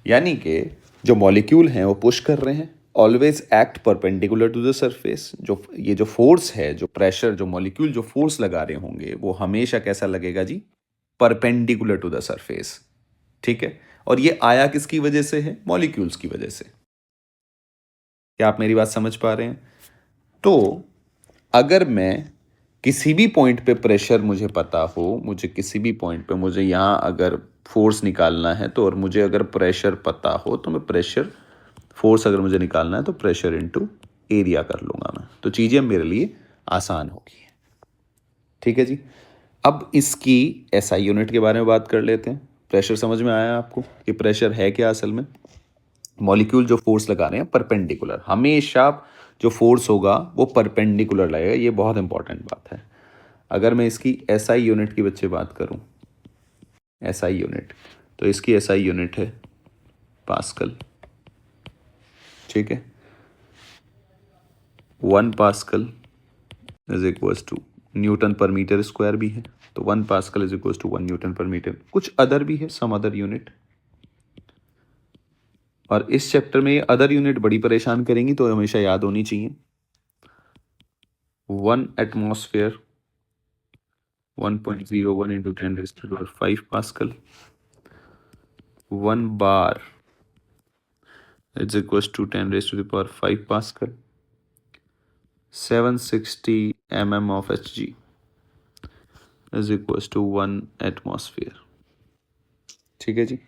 यानी कि जो मॉलिक्यूल हैं वो पुश कर रहे हैं, always act perpendicular to the surface. जो ये जो फोर्स है, जो प्रेशर, जो मॉलिक्यूल जो फोर्स लगा रहे होंगे वो हमेशा कैसा लगेगा जी? Perpendicular to the surface. ठीक है, और ये आया किसकी वजह से है? मॉलिक्यूल्स की वजह से। क्या आप मेरी बात समझ पा रहे हैं? तो अगर मैं किसी भी पॉइंट पे प्रेशर मुझे पता हो, मुझे किसी भी पॉइंट पे मुझे यहाँ अगर फोर्स निकालना है तो, और मुझे अगर प्रेशर पता हो तो मैं प्रेशर फोर्स अगर मुझे निकालना है तो प्रेशर इनटू एरिया कर लूँगा मैं, तो चीज़ें मेरे लिए आसान होगी। ठीक है जी। अब इसकी एसआई यूनिट के बारे में बात कर लेते हैं। प्रेशर समझ में आया आपको कि प्रेशर है क्या? असल में मॉलिक्यूल जो फोर्स लगा रहे हैं परपेंडिकुलर, हमेशा जो फोर्स होगा वो परपेंडिकुलर लगेगा। ये बहुत इंपॉर्टेंट बात है। अगर मैं इसकी एसआई यूनिट की बच्चे बात करूं, एसआई यूनिट, तो इसकी एसआई यूनिट है पास्कल। ठीक है, 1 pascal is equals to newton per metre square भी है, तो 1 pascal is equals to 1 newton per metre. कुछ अदर भी है, सम अदर यूनिट, और इस चैप्टर में ये अदर यूनिट बड़ी परेशान करेंगी, तो हमेशा याद होनी चाहिए। 1 atmosphere 1.01 into 10 raised to the power 5 Pascal. 1 bar is equals to 10 raised to the power 5 Pascal. 760 mm of Hg is equals to 1 atmosphere. ठीक है जी।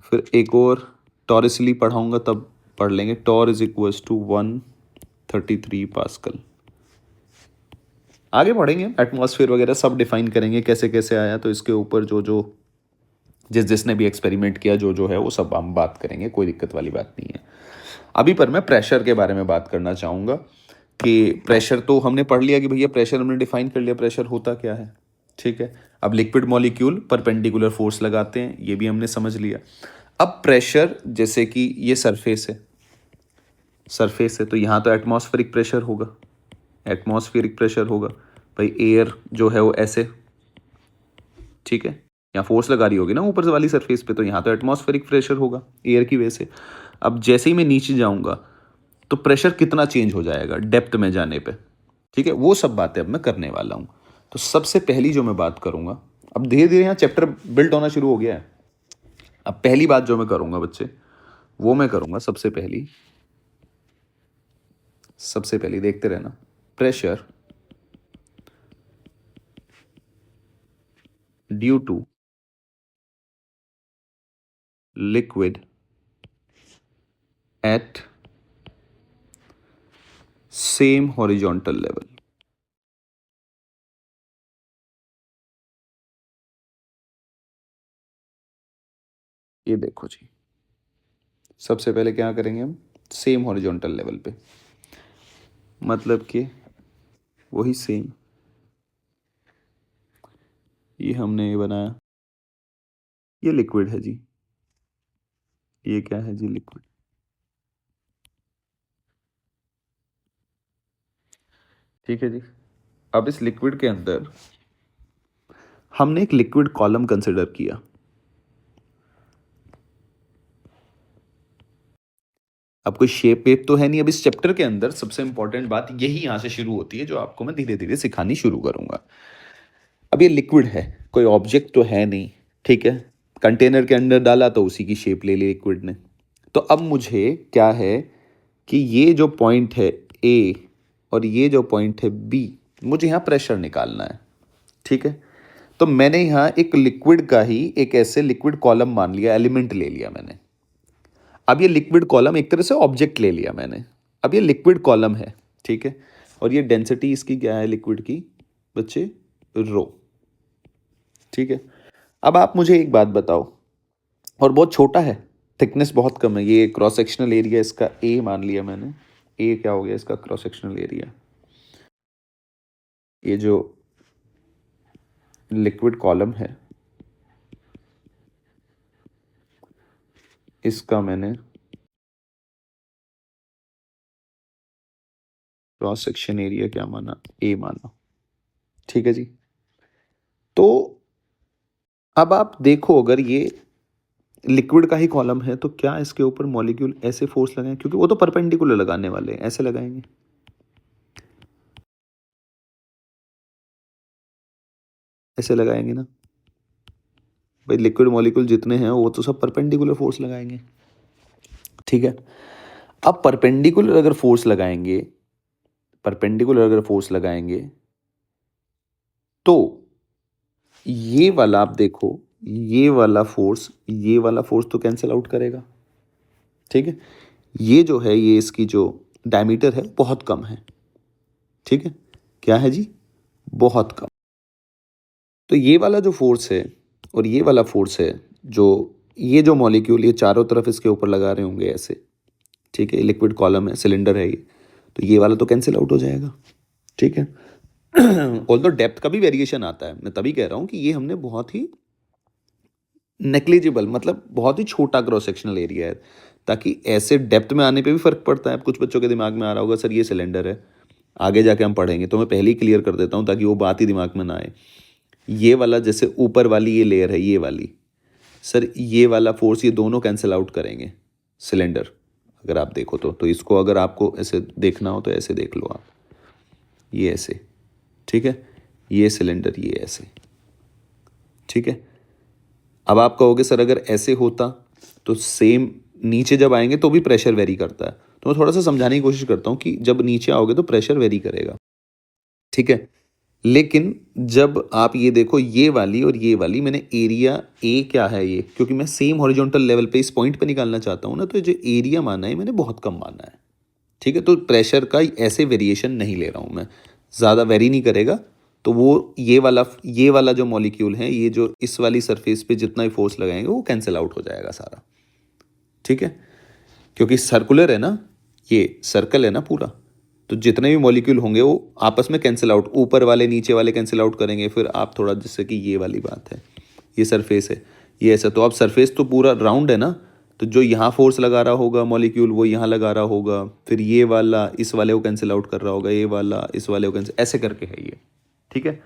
फिर एक और टॉरिसली पढ़ाऊंगा, तब पढ़ लेंगे। Torr is equals to 133 pascal. आगे पढ़ेंगे, एटमॉस्फेयर वगैरह सब डिफाइन करेंगे कैसे कैसे आया, तो इसके ऊपर जो जो जिसने भी एक्सपेरिमेंट किया जो जो है वो सब हम बात करेंगे, कोई दिक्कत वाली बात नहीं है। अभी पर मैं प्रेशर के बारे में बात करना चाहूँगा कि प्रेशर तो हमने पढ़ लिया कि भैया प्रेशर हमने डिफाइन कर लिया, प्रेशर होता क्या है। ठीक है, अब लिक्विड मॉलिक्यूल परपेंडिकुलर फोर्स लगाते हैं, ये भी हमने समझ लिया। अब प्रेशर, जैसे कि ये सरफेस है, सरफेस है तो यहाँ तो एटमॉस्फेरिक प्रेशर होगा, एटमॉस्फेरिक प्रेशर होगा भाई। एयर जो है वो ऐसे, ठीक है, यहाँ फोर्स लगा रही होगी ना ऊपर से वाली सरफेस पे, तो यहाँ तो एटमॉस्फेरिक प्रेशर होगा एयर की वजह से। अब जैसे ही मैं नीचे जाऊँगा तो प्रेशर कितना चेंज हो जाएगा डेप्थ में जाने पे। ठीक है, वो सब बातें अब मैं करने वाला हूँ। तो सबसे पहली जो मैं बात करूँगा, अब धीरे धीरे यहाँ चैप्टर बिल्ड होना शुरू हो गया है। अब पहली बात जो मैं करूँगा बच्चे, वो मैं करूँगा सबसे पहली देखते रहना, pressure due to liquid at same horizontal level. ये देखो जी, सबसे पहले क्या करेंगे हम, सेम हॉरिजॉन्टल लेवल पे, मतलब कि वही सेम, ये हमने ये बनाया, ये लिक्विड है जी, ये क्या है जी, लिक्विड। ठीक है जी। अब इस लिक्विड के अंदर हमने एक लिक्विड कॉलम कंसिडर किया। अब कोई शेप वेप तो है नहीं। अब इस चैप्टर के अंदर सबसे इंपॉर्टेंट बात यही यहां से शुरू होती है, जो आपको मैं धीरे धीरे सिखानी शुरू करूंगा। अब ये लिक्विड है, कोई ऑब्जेक्ट तो है नहीं, ठीक है, कंटेनर के अंदर डाला तो उसी की शेप ले ली लिक्विड ने। तो अब मुझे क्या है कि ये जो पॉइंट है ए और ये जो पॉइंट है बी, मुझे यहाँ प्रेशर निकालना है। ठीक है, तो मैंने यहाँ एक लिक्विड का ही एक ऐसे लिक्विड कॉलम मान लिया, एलिमेंट ले लिया मैंने। अब ये लिक्विड कॉलम एक तरह से ऑब्जेक्ट ले लिया मैंने, अब ये लिक्विड कॉलम है, ठीक है, और ये डेंसिटी इसकी क्या है लिक्विड की बच्चे, रो, ठीक है। अब आप मुझे एक बात बताओ, और बहुत छोटा है, थिकनेस बहुत कम है, ये क्रॉस सेक्शनल एरिया इसका ए मान लिया मैंने, ए क्या हो गया इसका क्रॉस सेक्शनल एरिया, ये जो लिक्विड कॉलम है इसका मैंने क्रॉस सेक्शन एरिया क्या माना, ए माना, ठीक है जी। तो अब आप देखो, अगर ये लिक्विड का ही कॉलम है तो क्या इसके ऊपर मॉलिक्यूल ऐसे फोर्स लगाएं, क्योंकि वो तो परपेंडिकुलर लगाने वाले हैं, ऐसे लगाएंगे, ऐसे लगाएंगे ना भाई, लिक्विड मॉलिक्यूल जितने हैं वो तो सब परपेंडिकुलर फोर्स लगाएंगे, ठीक है। अब परपेंडिकुलर अगर फोर्स लगाएंगे, परपेंडिकुलर अगर फोर्स लगाएंगे तो ये वाला आप देखो, ये वाला फोर्स तो कैंसिल आउट करेगा, ठीक है। ये जो है, ये इसकी जो डायमीटर है बहुत कम है, ठीक है, क्या है जी, बहुत कम। तो ये वाला जो फोर्स है और ये वाला फोर्स है, जो ये जो मॉलिक्यूल ये चारों तरफ इसके ऊपर लगा रहे होंगे ऐसे, ठीक है, लिक्विड कॉलम है, सिलेंडर है ये, तो ये वाला तो कैंसिल आउट हो जाएगा, ठीक है। ऑल्दो डेप्थ का भी वेरिएशन आता है, मैं तभी कह रहा हूँ कि ये हमने बहुत ही नेग्लिजिबल, मतलब बहुत ही छोटा क्रॉस सेक्शनल एरिया है, ताकि ऐसे डेप्थ में आने पे भी फर्क पड़ता है। अब कुछ बच्चों के दिमाग में आ रहा होगा सर ये सिलेंडर है, आगे जाके हम पढ़ेंगे, तो मैं पहले ही क्लियर कर देता हूँ ताकि वो बात ही दिमाग में ना आए। ये वाला जैसे ऊपर वाली ये लेयर है, ये वाली सर, ये वाला फोर्स ये दोनों कैंसिल आउट करेंगे सिलेंडर, अगर आप देखो तो इसको अगर आपको ऐसे देखना हो तो ऐसे देख लो आप, ये ऐसे, ठीक है, ये सिलेंडर ये ऐसे, ठीक है। अब आप कहोगे सर अगर ऐसे होता तो सेम नीचे जब आएंगे तो भी प्रेशर वेरी करता है, तो मैं थोड़ा सा समझाने की कोशिश करता हूँ कि जब नीचे आओगे तो प्रेशर वेरी करेगा, ठीक है। लेकिन जब आप ये देखो, ये वाली और ये वाली, मैंने एरिया ए क्या है ये, क्योंकि मैं सेम हॉरिजॉन्टल लेवल पे इस पॉइंट पे निकालना चाहता हूँ ना, तो जो एरिया माना है मैंने बहुत कम माना है, ठीक है। तो प्रेशर का ऐसे वेरिएशन नहीं ले रहा हूँ मैं, ज़्यादा वेरी नहीं करेगा, तो वो ये वाला जो मॉलिक्यूल है, ये जो इस वाली सरफेस पे जितना भी फोर्स लगाएंगे वो कैंसिल आउट हो जाएगा सारा, ठीक है, क्योंकि सर्कुलर है ना, ये सर्कल है ना पूरा, तो जितने भी मॉलिक्यूल होंगे वो आपस में कैंसिल आउट, ऊपर वाले नीचे वाले कैंसिल आउट करेंगे। फिर आप थोड़ा, जैसे कि ये वाली बात है, ये सरफेस है, ये ऐसा, तो अब सरफेस तो पूरा राउंड है ना, तो जो यहाँ फोर्स लगा रहा होगा मॉलिक्यूल वो यहाँ लगा रहा होगा, फिर ये वाला इस वाले को कैंसिल आउट कर रहा होगा, ये वाला इस वाले को कैंसिल, ऐसे करके है ये, ठीक है।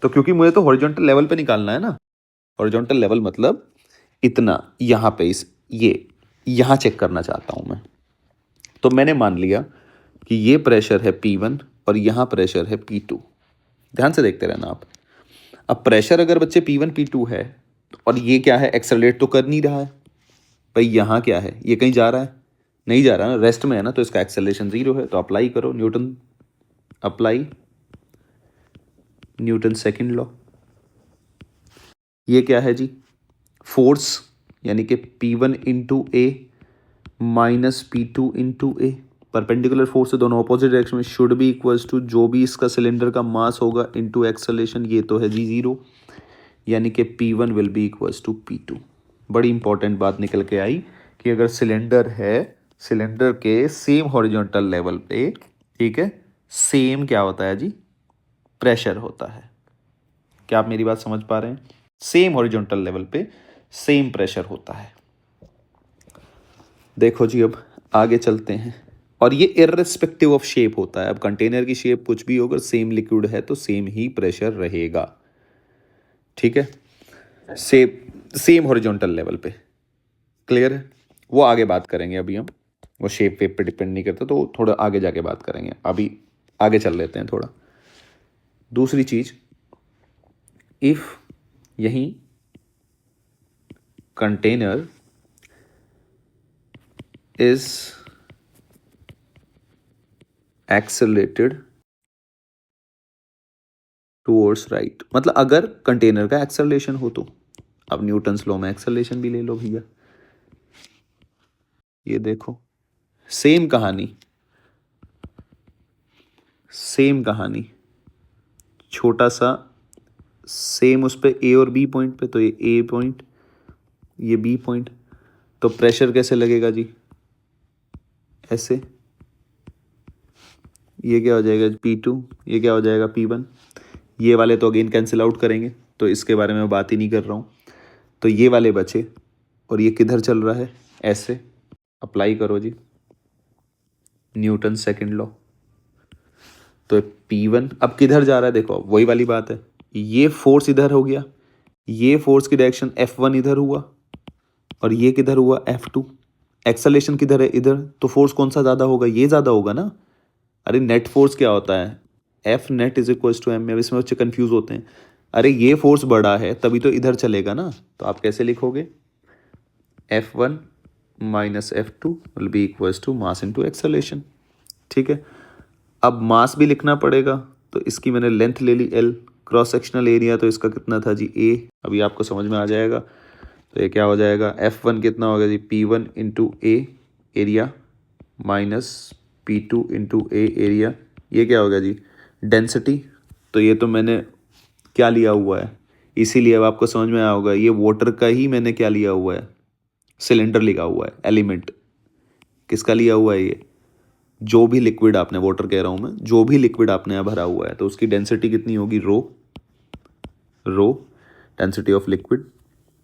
तो क्योंकि मुझे तो हॉरिजॉन्टल लेवल पे निकालना है ना, हॉरिजॉन्टल लेवल मतलब इतना, यहाँ पे इस ये यहाँ चेक करना चाहता हूँ मैं, तो मैंने मान लिया कि ये प्रेशर है P1 और यहाँ प्रेशर है P2, ध्यान से देखते रहना आप। अब प्रेशर अगर बच्चे P1 P2 है, और ये क्या है, एक्सेलरेट तो कर नहीं रहा है भाई, यहाँ क्या है, ये कहीं जा रहा है, नहीं जा रहा ना, रेस्ट में है ना, तो इसका एक्सेलरेशन 0 है, तो अप्लाई करो Newton, apply Newton second law. ये क्या है जी, फोर्स, यानी कि P1 इंटू ए माइनस P2 इंटू ए, परपेंडिकुलर फोर्स से दोनों अपोजिट डायरेक्शन में, शुड बी इक्वल्स टू जो भी इसका सिलेंडर का मास होगा इंटू एक्सेलरेशन, ये तो है जी 0, यानी कि P1 will be equals to P2। बड़ी इंपॉर्टेंट बात निकल के आई कि अगर सिलेंडर है, सिलेंडर के सेम हॉरिजॉन्टल लेवल पे, ठीक है, सेम क्या होता है जी, प्रेशर होता है। क्या आप मेरी बात समझ पा रहे हैं, सेम हॉरिजॉन्टल लेवल पे सेम प्रेशर होता है। देखो जी, अब आगे चलते हैं, और ये इर्रेस्पेक्टिव ऑफ शेप होता है। अब कंटेनर की शेप कुछ भी हो, अगर सेम लिक्विड है तो सेम ही प्रेशर रहेगा, ठीक है, सेम हॉरिजॉन्टल लेवल पे, क्लियर है। वो आगे बात करेंगे, अभी हम वो शेप वेप पे डिपेंड नहीं करता, तो थोड़ा आगे जाके बात करेंगे, अभी आगे चल लेते हैं थोड़ा। दूसरी चीज, इफ यही container is accelerated towards right, मतलब अगर कंटेनर का एक्सेलरेशन हो तो, अब न्यूटन्स लॉ में एक्सेलरेशन भी ले लो भैया, ये देखो सेम कहानी, सेम कहानी, छोटा सा सेम उस पे ए और बी पॉइंट पे, तो ये ए पॉइंट, ये बी पॉइंट, तो प्रेशर कैसे लगेगा जी, ऐसे, ये क्या हो जाएगा P2, ये क्या हो जाएगा P1, ये वाले तो अगेन कैंसिल आउट करेंगे, तो इसके बारे में बात ही नहीं कर रहा हूँ। तो ये वाले बचे, और ये किधर चल रहा है, ऐसे अप्लाई करो जी न्यूटन सेकंड लॉ। तो P1 अब किधर जा रहा है, देखो वही वाली बात है, ये फोर्स इधर हो गया, ये फोर्स की डायरेक्शन F1 इधर हुआ, और ये किधर हुआ F2, एक्सेलेरेशन किधर है, इधर, तो फोर्स कौन सा ज़्यादा होगा, ये ज़्यादा होगा ना। अरे नेट फोर्स क्या होता है, F net is equal to M, इसमें बच्चे कंफ्यूज होते हैं। अरे ये फोर्स बड़ा है तभी तो इधर चलेगा ना, तो आप कैसे लिखोगे, F1 minus F2 will be equal to mass into acceleration. ठीक है, अब मास भी लिखना पड़ेगा, तो इसकी मैंने लेंथ ले ली L, क्रॉस सेक्शनल एरिया तो इसका कितना था जी A, अभी आपको समझ में आ जाएगा। तो ये क्या हो जाएगा, F1 कितना होगा जी P1 इंटू ए एरिया माइनस P2 इंटू ए एरिया, ये क्या होगा जी डेंसिटी। तो ये तो मैंने क्या लिया हुआ है, इसीलिए अब आपको समझ में आया होगा, ये वाटर का ही मैंने क्या लिया हुआ है, सिलेंडर लिखा हुआ है, एलिमेंट किसका लिया हुआ है, ये जो भी लिक्विड आपने, वाटर कह रहा हूँ मैं, जो भी लिक्विड आपने यहाँ भरा हुआ है तो उसकी डेंसिटी कितनी होगी, रो डेंसिटी ऑफ लिक्विड,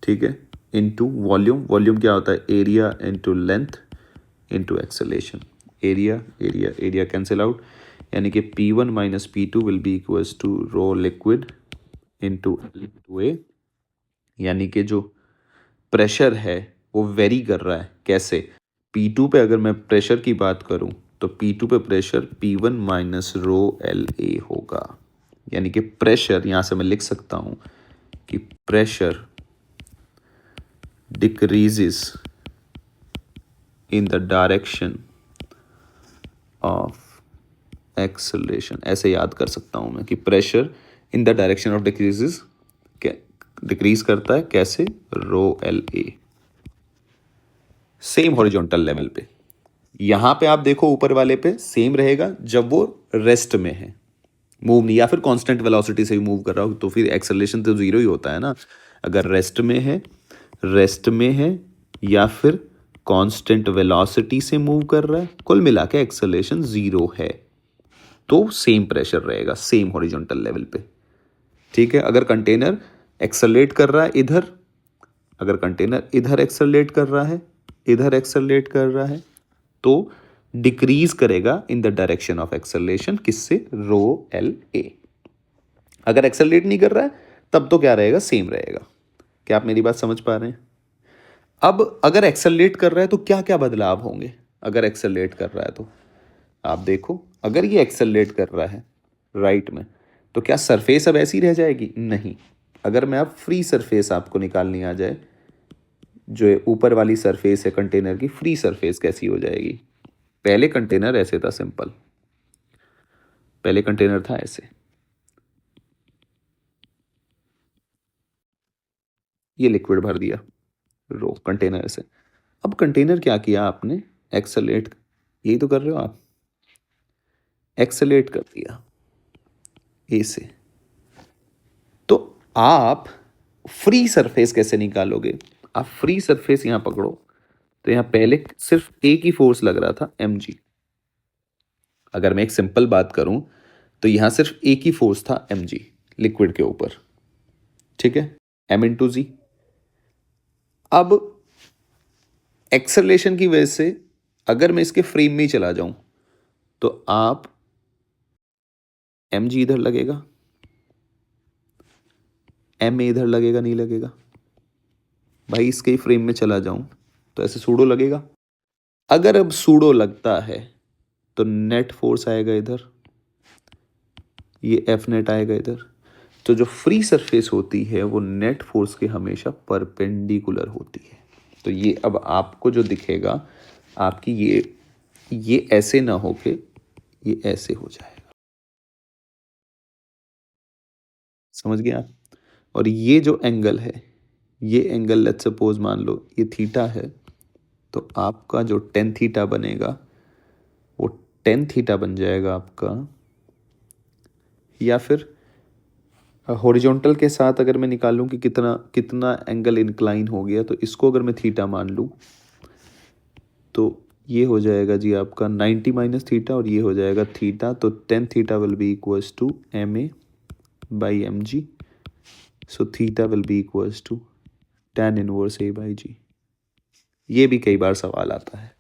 ठीक है, इनटू वॉल्यूम, वॉल्यूम क्या होता है, area into length into acceleration, area cancel out, यानी कि P1 minus P2 will be equals to rho liquid into a, यानी कि जो प्रेशर है वो वेरी कर रहा है, कैसे, P2 पे अगर मैं प्रेशर की बात करूं तो P2 पे pressure P1 minus rho LA होगा, यानी कि प्रेशर यहां से मैं लिख सकता हूं कि pressure decreases in the direction of acceleration, ऐसे याद कर सकता हूं मैं कि pressure in the direction of decreases, decrease करता है कैसे, रो LA, सेम हॉरिजॉन्टल लेवल पे। यहां पे आप देखो ऊपर वाले पे सेम रहेगा जब वो रेस्ट में है, मूव नहीं, या फिर कांस्टेंट वेलोसिटी से भी मूव कर रहा हो तो फिर एक्सेलरेशन तो जीरो ही होता है ना। अगर रेस्ट में है या फिर कांस्टेंट वेलोसिटी से मूव कर रहा है, कुल मिला के एक्सेलरेशन जीरो है, तो सेम प्रेशर रहेगा सेम हॉरिजॉन्टल लेवल पे। ठीक है, अगर कंटेनर एक्सेलरेट कर रहा है इधर, अगर कंटेनर इधर एक्सेलरेट कर रहा है, इधर एक्सेलरेट कर रहा है, तो डिक्रीज करेगा in the direction of acceleration, किससे, रो LA। अगर एक्सेलरेट नहीं कर रहा है तब तो क्या रहेगा, सेम रहेगा। क्या आप मेरी बात समझ पा रहे हैं। अब अगर एक्सेलरेट कर रहा है तो क्या क्या बदलाव होंगे, अगर एक्सेलरेट कर रहा है तो आप देखो, अगर ये एक्सेलरेट कर रहा है राइट में, तो क्या सरफेस अब ऐसी रह जाएगी, नहीं। अगर मैं अब फ्री सरफेस आपको निकालनी आ जाए, जो ऊपर वाली सरफेस है कंटेनर की, फ्री सरफेस कैसी हो जाएगी, पहले कंटेनर ऐसे था, सिंपल, पहले कंटेनर था ऐसे, ये लिक्विड भर दिया रो कंटेनर से। अब कंटेनर क्या किया आपने, एक्सेलरेट, यही तो कर रहे हो आप, एक्सेलरेट कर दिया ए से, तो आप फ्री सरफेस कैसे निकालोगे, आप फ्री सरफेस यहां पकड़ो, तो यहां पहले सिर्फ एक ही फोर्स लग रहा था mg, अगर मैं एक सिंपल बात करूं तो यहां सिर्फ एक ही फोर्स था mg लिक्विड के ऊपर, ठीक है, m इंटू जी। अब एक्सेलरेशन की वजह से अगर मैं इसके फ्रेम में ही चला जाऊं तो आप mg इधर लगेगा, m इधर लगेगा, नहीं लगेगा भाई, इसके ही फ्रेम में चला जाऊं तो ऐसे सूडो लगेगा। अगर अब सूडो लगता है तो नेट फोर्स आएगा इधर, ये एफ नेट आएगा इधर, तो जो फ्री सरफेस होती है वो नेट फोर्स के हमेशा परपेंडिकुलर होती है। तो ये अब आपको जो दिखेगा आपकी ये ऐसे ना होके ये ऐसे हो जाएगा, समझ गए आप। और ये जो एंगल है, ये एंगल लेट्स सपोज मान लो ये थीटा है, तो आपका जो टेन थीटा बनेगा वो टेन थीटा बन जाएगा आपका या फिर हॉरिजॉन्टल के साथ अगर मैं निकालूं कि कितना कितना एंगल इंक्लाइन हो गया, तो इसको अगर मैं थीटा मान लूं तो ये हो जाएगा जी आपका 90 माइनस थीटा, और ये हो जाएगा थीटा, तो tan theta will be equals to M a by m g, so theta will be equals to tan inverse a by g. ये भी कई बार सवाल आता है।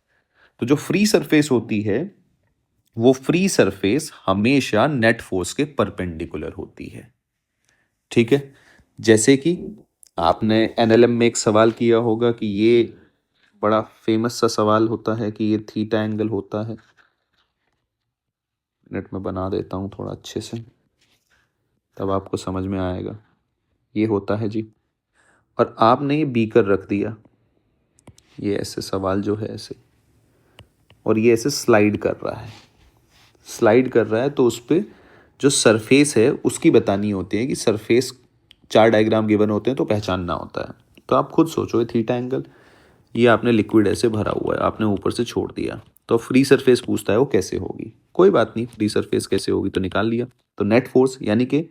तो जो फ्री सरफेस होती है वो फ्री सरफेस हमेशा नेट फोर्स के परपेंडिकुलर होती है, ठीक है। जैसे कि आपने एनएलएम में एक सवाल किया होगा कि ये बड़ा फेमस सा सवाल होता है कि ये थीटा एंगल होता है। मिनट में बना देता हूँ थोड़ा अच्छे से, तब आपको समझ में आएगा। ये होता है जी, और आपने ये बीकर रख दिया, ये ऐसे सवाल जो है ऐसे, और ये ऐसे स्लाइड कर रहा है, स्लाइड कर रहा है, तो उस पर जो सरफेस है उसकी बतानी होती है कि सरफेस, चार डायग्राम गिवन होते हैं तो पहचानना होता है। तो आप खुद सोचो, थीटा एंगल, ये आपने लिक्विड ऐसे भरा हुआ है, आपने ऊपर से छोड़ दिया, तो फ्री सरफेस पूछता है वो कैसे होगी। कोई बात नहीं, फ्री सरफेस कैसे होगी तो निकाल लिया। तो नेट फोर्स, यानी कि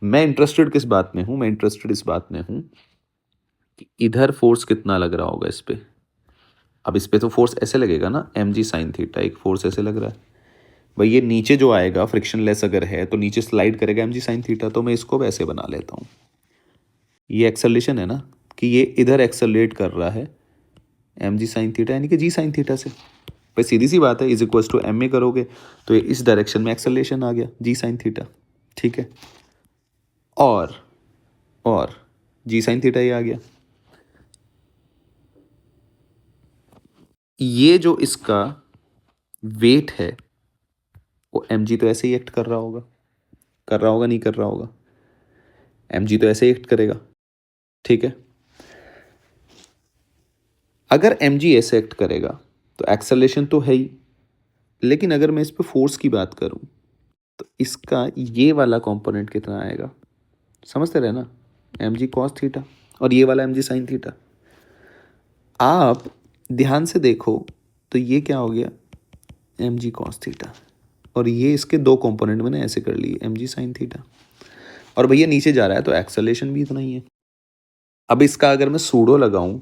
मैं इंटरेस्टेड किस बात में हूँ, मैं इंटरेस्टेड इस बात में हूँ कि इधर फोर्स कितना लग रहा होगा इस पर। अब इस पर तो फोर्स ऐसे लगेगा ना, एम जी साइन थीटा, एक फोर्स ऐसे लग रहा है भाई। ये नीचे जो आएगा फ्रिक्शनलेस अगर है तो नीचे स्लाइड करेगा एम जी साइन थीटा, तो मैं इसको वैसे बना लेता हूँ। ये एक्सेलरेशन है ना, कि ये इधर एक्सेलरेट कर रहा है एम जी साइन थीटा, यानी कि जी साइन थीटा से। भाई सीधी सी बात है, is equals to M A करोगे तो ये इस डायरेक्शन में एक्सेलरेशन आ गया, जी साइन थीटा, ठीक है। और जी साइन थीटा ये आ गया। ये जो इसका वेट है वो एम जी तो ऐसे ही एक्ट कर रहा होगा, नहीं कर रहा होगा, एम जी तो ऐसे ही एक्ट करेगा, ठीक है। अगर एम जी ऐसे एक्ट करेगा तो एक्सेलरेशन तो है ही, लेकिन अगर मैं इस पर फोर्स की बात करूं तो इसका ये वाला कंपोनेंट कितना आएगा, समझते रहे ना, एम जी कॉस थीटा, और ये वाला एम जी साइन थीटा। आप ध्यान से देखो तो ये क्या हो गया, एम जी कॉस थीटा, और ये इसके दो कंपोनेंट मैंने ऐसे कर लिए, एम जी साइन थीटा, और भैया नीचे जा रहा है तो एक्सेलरेशन भी इतना ही है। अब इसका अगर मैं सूडो लगाऊं,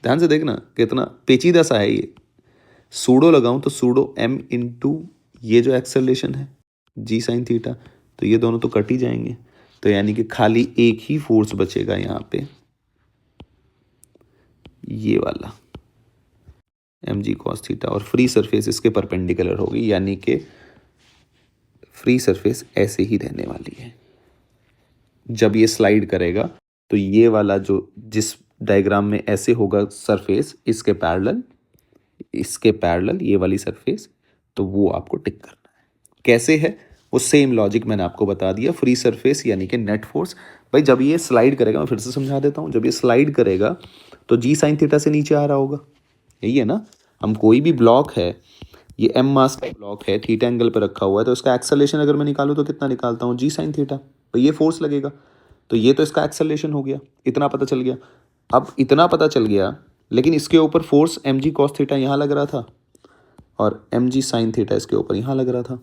ध्यान से देखना कितना पेचीदा सा है ये, सूडो लगाऊं तो सूडो एम इंटू ये जो एक्सेलरेशन है जी साइन थीटा, तो ये दोनों तो कट ही जाएंगे, तो यानी कि खाली एक ही फोर्स बचेगा यहाँ पे, ये वाला एम जी कॉस थीटा, और फ्री सरफेस इसके परपेंडिकुलर होगी, यानी कि फ्री सरफेस ऐसे ही रहने वाली है। जब ये स्लाइड करेगा तो ये वाला जो जिस डायग्राम में ऐसे होगा सरफेस, इसके पैरेलल ये वाली सरफेस, तो वो आपको टिक करना है। कैसे है वो सेम लॉजिक मैंने आपको बता दिया। फ्री सरफेस यानी कि नेट फोर्स, भाई जब ये स्लाइड करेगा, मैं फिर से समझा देता हूँ, जब ये स्लाइड करेगा तो जी साइन थीटा से नीचे आ रहा होगा, यही है ना। हम कोई भी ब्लॉक है, ये एम मास का ब्लॉक है, थीटा एंगल पर रखा हुआ है, तो इसका एक्सेलरेशन अगर मैं निकालूँ तो कितना निकालता हूँ, जी साइन थीटा, तो ये फोर्स लगेगा, तो ये तो इसका एक्सेलरेशन हो गया, इतना पता चल गया। अब इतना पता चल गया, लेकिन इसके ऊपर force M G cos theta यहाँ लग रहा था, और एम जी साइन थीटा इसके ऊपर यहाँ लग रहा था।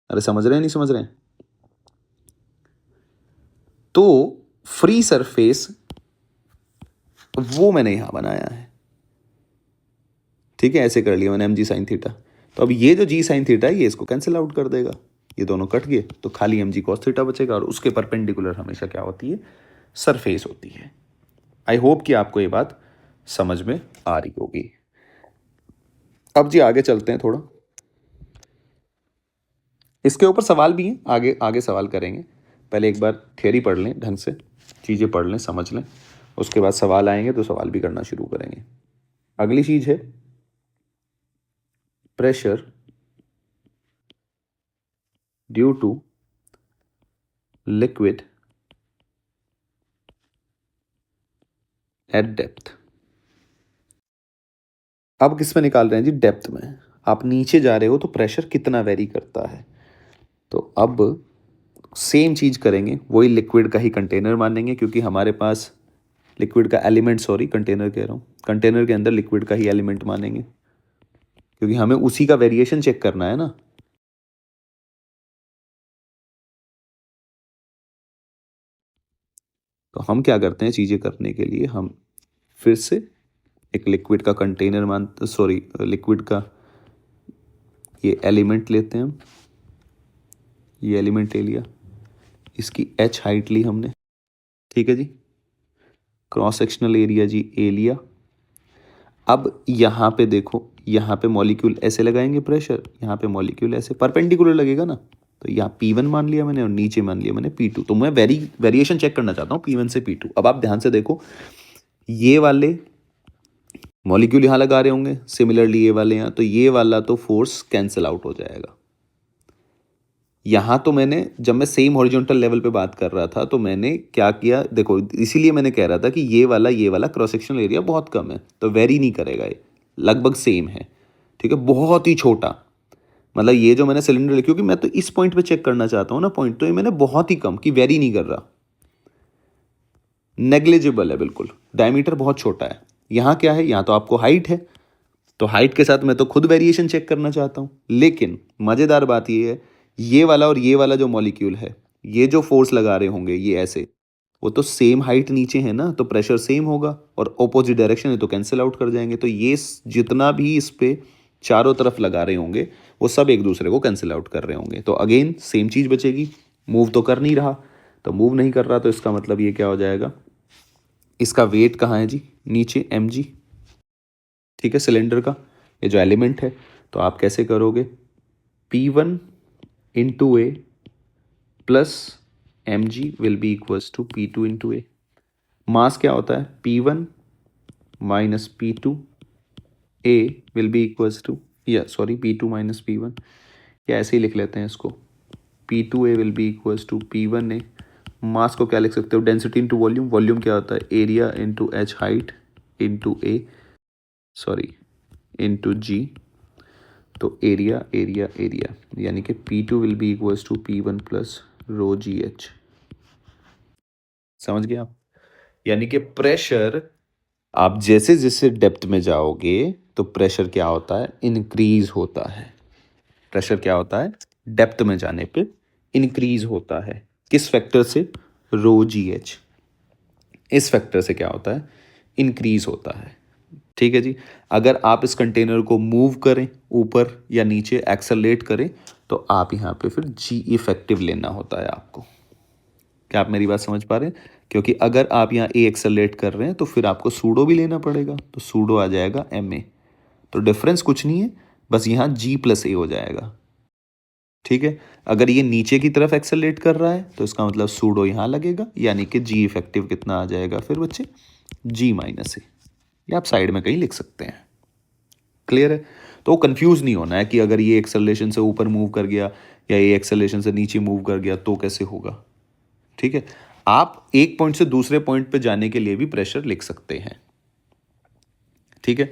अरे समझ रहे हैं, नहीं समझ रहे हैं? तो फ्री सरफेस वो मैंने यहां बनाया है, ठीक है, ऐसे कर लिया मैंने एम जी साइन थीटा। तो अब ये जो जी साइन थीटा है ये इसको कैंसिल आउट कर देगा, ये दोनों कट गए, तो खाली एम जी कॉस थीटा बचेगा, और उसके परपेंडिकुलर हमेशा क्या होती है, सरफेस होती है। आई होप कि आपको ये बात समझ में आ रही होगी। अब जी आगे चलते हैं थोड़ा, इसके ऊपर सवाल भी हैं, आगे आगे सवाल करेंगे। पहले एक बार थियरी पढ़ लें, ढंग से चीज़ें पढ़ लें, समझ लें, उसके बाद सवाल आएंगे तो सवाल भी करना शुरू करेंगे। अगली चीज़ है pressure due to liquid at depth. अब किस में निकाल रहे हैं जी, डेप्थ में। आप नीचे जा रहे हो तो प्रेशर कितना वेरी करता है, तो अब सेम चीज़ करेंगे, वही लिक्विड का ही कंटेनर मानेंगे, क्योंकि हमारे पास लिक्विड का एलिमेंट, सॉरी कंटेनर कह रहा हूँ, कंटेनर के अंदर लिक्विड का ही एलिमेंट मानेंगे। क्योंकि हमें उसी का वेरिएशन चेक करना है ना। तो हम क्या करते हैं चीज़ें करने के लिए, हम फिर से एक लिक्विड का कंटेनर लिक्विड का ये एलिमेंट लेते हैं हम, ये एलिमेंट ले लिया, इसकी h हाइट ली हमने, ठीक है जी, क्रॉस सेक्शनल एरिया जी ए लिया। अब यहाँ पे देखो, यहाँ पे मॉलिक्यूल ऐसे लगाएंगे प्रेशर, यहाँ पे मॉलिक्यूल ऐसे परपेंडिकुलर लगेगा ना, तो यहाँ P1 मान लिया मैंने और नीचे मान लिया मैंने P2। तो मैं वेरिएशन चेक करना चाहता हूँ P1 से P2। अब आप ध्यान से देखो, ये वाले मॉलिक्यूल यहाँ लगा रहे होंगे, सिमिलरली ये वाले यहाँ, तो ये वाला तो फोर्स कैंसिल आउट हो जाएगा। यहाँ तो मैंने, जब मैं सेम हॉरिजॉन्टल लेवल पे बात कर रहा था तो मैंने क्या किया देखो, इसीलिए मैंने कह रहा था कि ये वाला क्रॉस सेक्शनल एरिया बहुत कम है, तो वेरी नहीं करेगा, ये लगभग सेम है, ठीक है, बहुत ही छोटा। मतलब ये जो मैंने सिलेंडर लिखी, क्योंकि मैं तो इस पॉइंट पे चेक करना चाहता हूँ ना पॉइंट, तो ये मैंने बहुत ही कम कि वेरी नहीं कर रहा, नेग्लिजिबल है बिल्कुल, डायमीटर बहुत छोटा है। यहाँ क्या है, यहाँ तो आपको हाइट है, तो हाइट के साथ मैं तो खुद वेरिएशन चेक करना चाहता हूँ। लेकिन मज़ेदार बात ये है, ये वाला और ये वाला जो मॉलिक्यूल है, ये जो फोर्स लगा रहे होंगे ये ऐसे, वो तो सेम हाइट नीचे है ना, तो प्रेशर सेम होगा, और ऑपोजिट डायरेक्शन है तो कैंसिल आउट कर जाएंगे। तो ये जितना भी इस पे चारों तरफ लगा रहे होंगे वो सब एक दूसरे को कैंसिल आउट कर रहे होंगे। तो अगेन सेम चीज़ बचेगी, मूव तो कर नहीं रहा, तो मूव नहीं कर रहा तो इसका मतलब ये क्या हो जाएगा, इसका वेट कहाँ है जी, नीचे mg, ठीक है, सिलेंडर का ये जो एलिमेंट है। तो आप कैसे करोगे, P1 into a plus mg will be equals to P2 into a. Mass क्या होता है, P1 minus P2, a will be equals to, या सॉरी P2 माइनस P1, या ऐसे ही लिख लेते हैं इसको, P2A will be equals to P1A। Mass को क्या लिख सकते हो, डेंसिटी इंटू वॉल्यूम, वॉल्यूम क्या होता है, area into h height into a, sorry into g, तो एरिया एरिया एरिया, यानी कि P2 will be equals to P1 plus rho ji h. समझ गए आप, यानी कि प्रेशर, आप जैसे जैसे डेप्थ में जाओगे तो प्रेशर क्या होता है, इंक्रीज होता है। प्रेशर क्या होता है, डेप्थ में जाने पे इंक्रीज होता है, किस फैक्टर से, रो जी एच, इस फैक्टर से क्या होता है, इंक्रीज होता है, ठीक है जी। अगर आप इस कंटेनर को मूव करें ऊपर या नीचे, एक्सेलरेट करें, तो आप यहाँ पे फिर जी इफेक्टिव लेना होता है आपको। क्या आप मेरी बात समझ पा रहे हैं, क्योंकि अगर आप यहाँ ए एक्सेलरेट कर रहे हैं तो फिर आपको सूडो भी लेना पड़ेगा, तो सूडो आ जाएगा एम ए। तो डिफरेंस कुछ नहीं है, बस यहाँ जी प्लस ए हो जाएगा, ठीक है। अगर ये नीचे की तरफ एक्सेलरेट कर रहा है तो इसका मतलब सूडो यहाँ लगेगा, यानी कि जी इफेक्टिव कितना आ जाएगा फिर बच्चे, जी माइनस ए। ये आप साइड में कहीं लिख सकते हैं, क्लियर है। तो कंफ्यूज नहीं होना है कि अगर ये एक्सेलरेशन से ऊपर मूव कर गया या ये एक्सेलरेशन से नीचे मूव कर गया तो कैसे होगा, ठीक है। आप एक पॉइंट से दूसरे पॉइंट पे जाने के लिए भी प्रेशर लिख सकते हैं, ठीक है।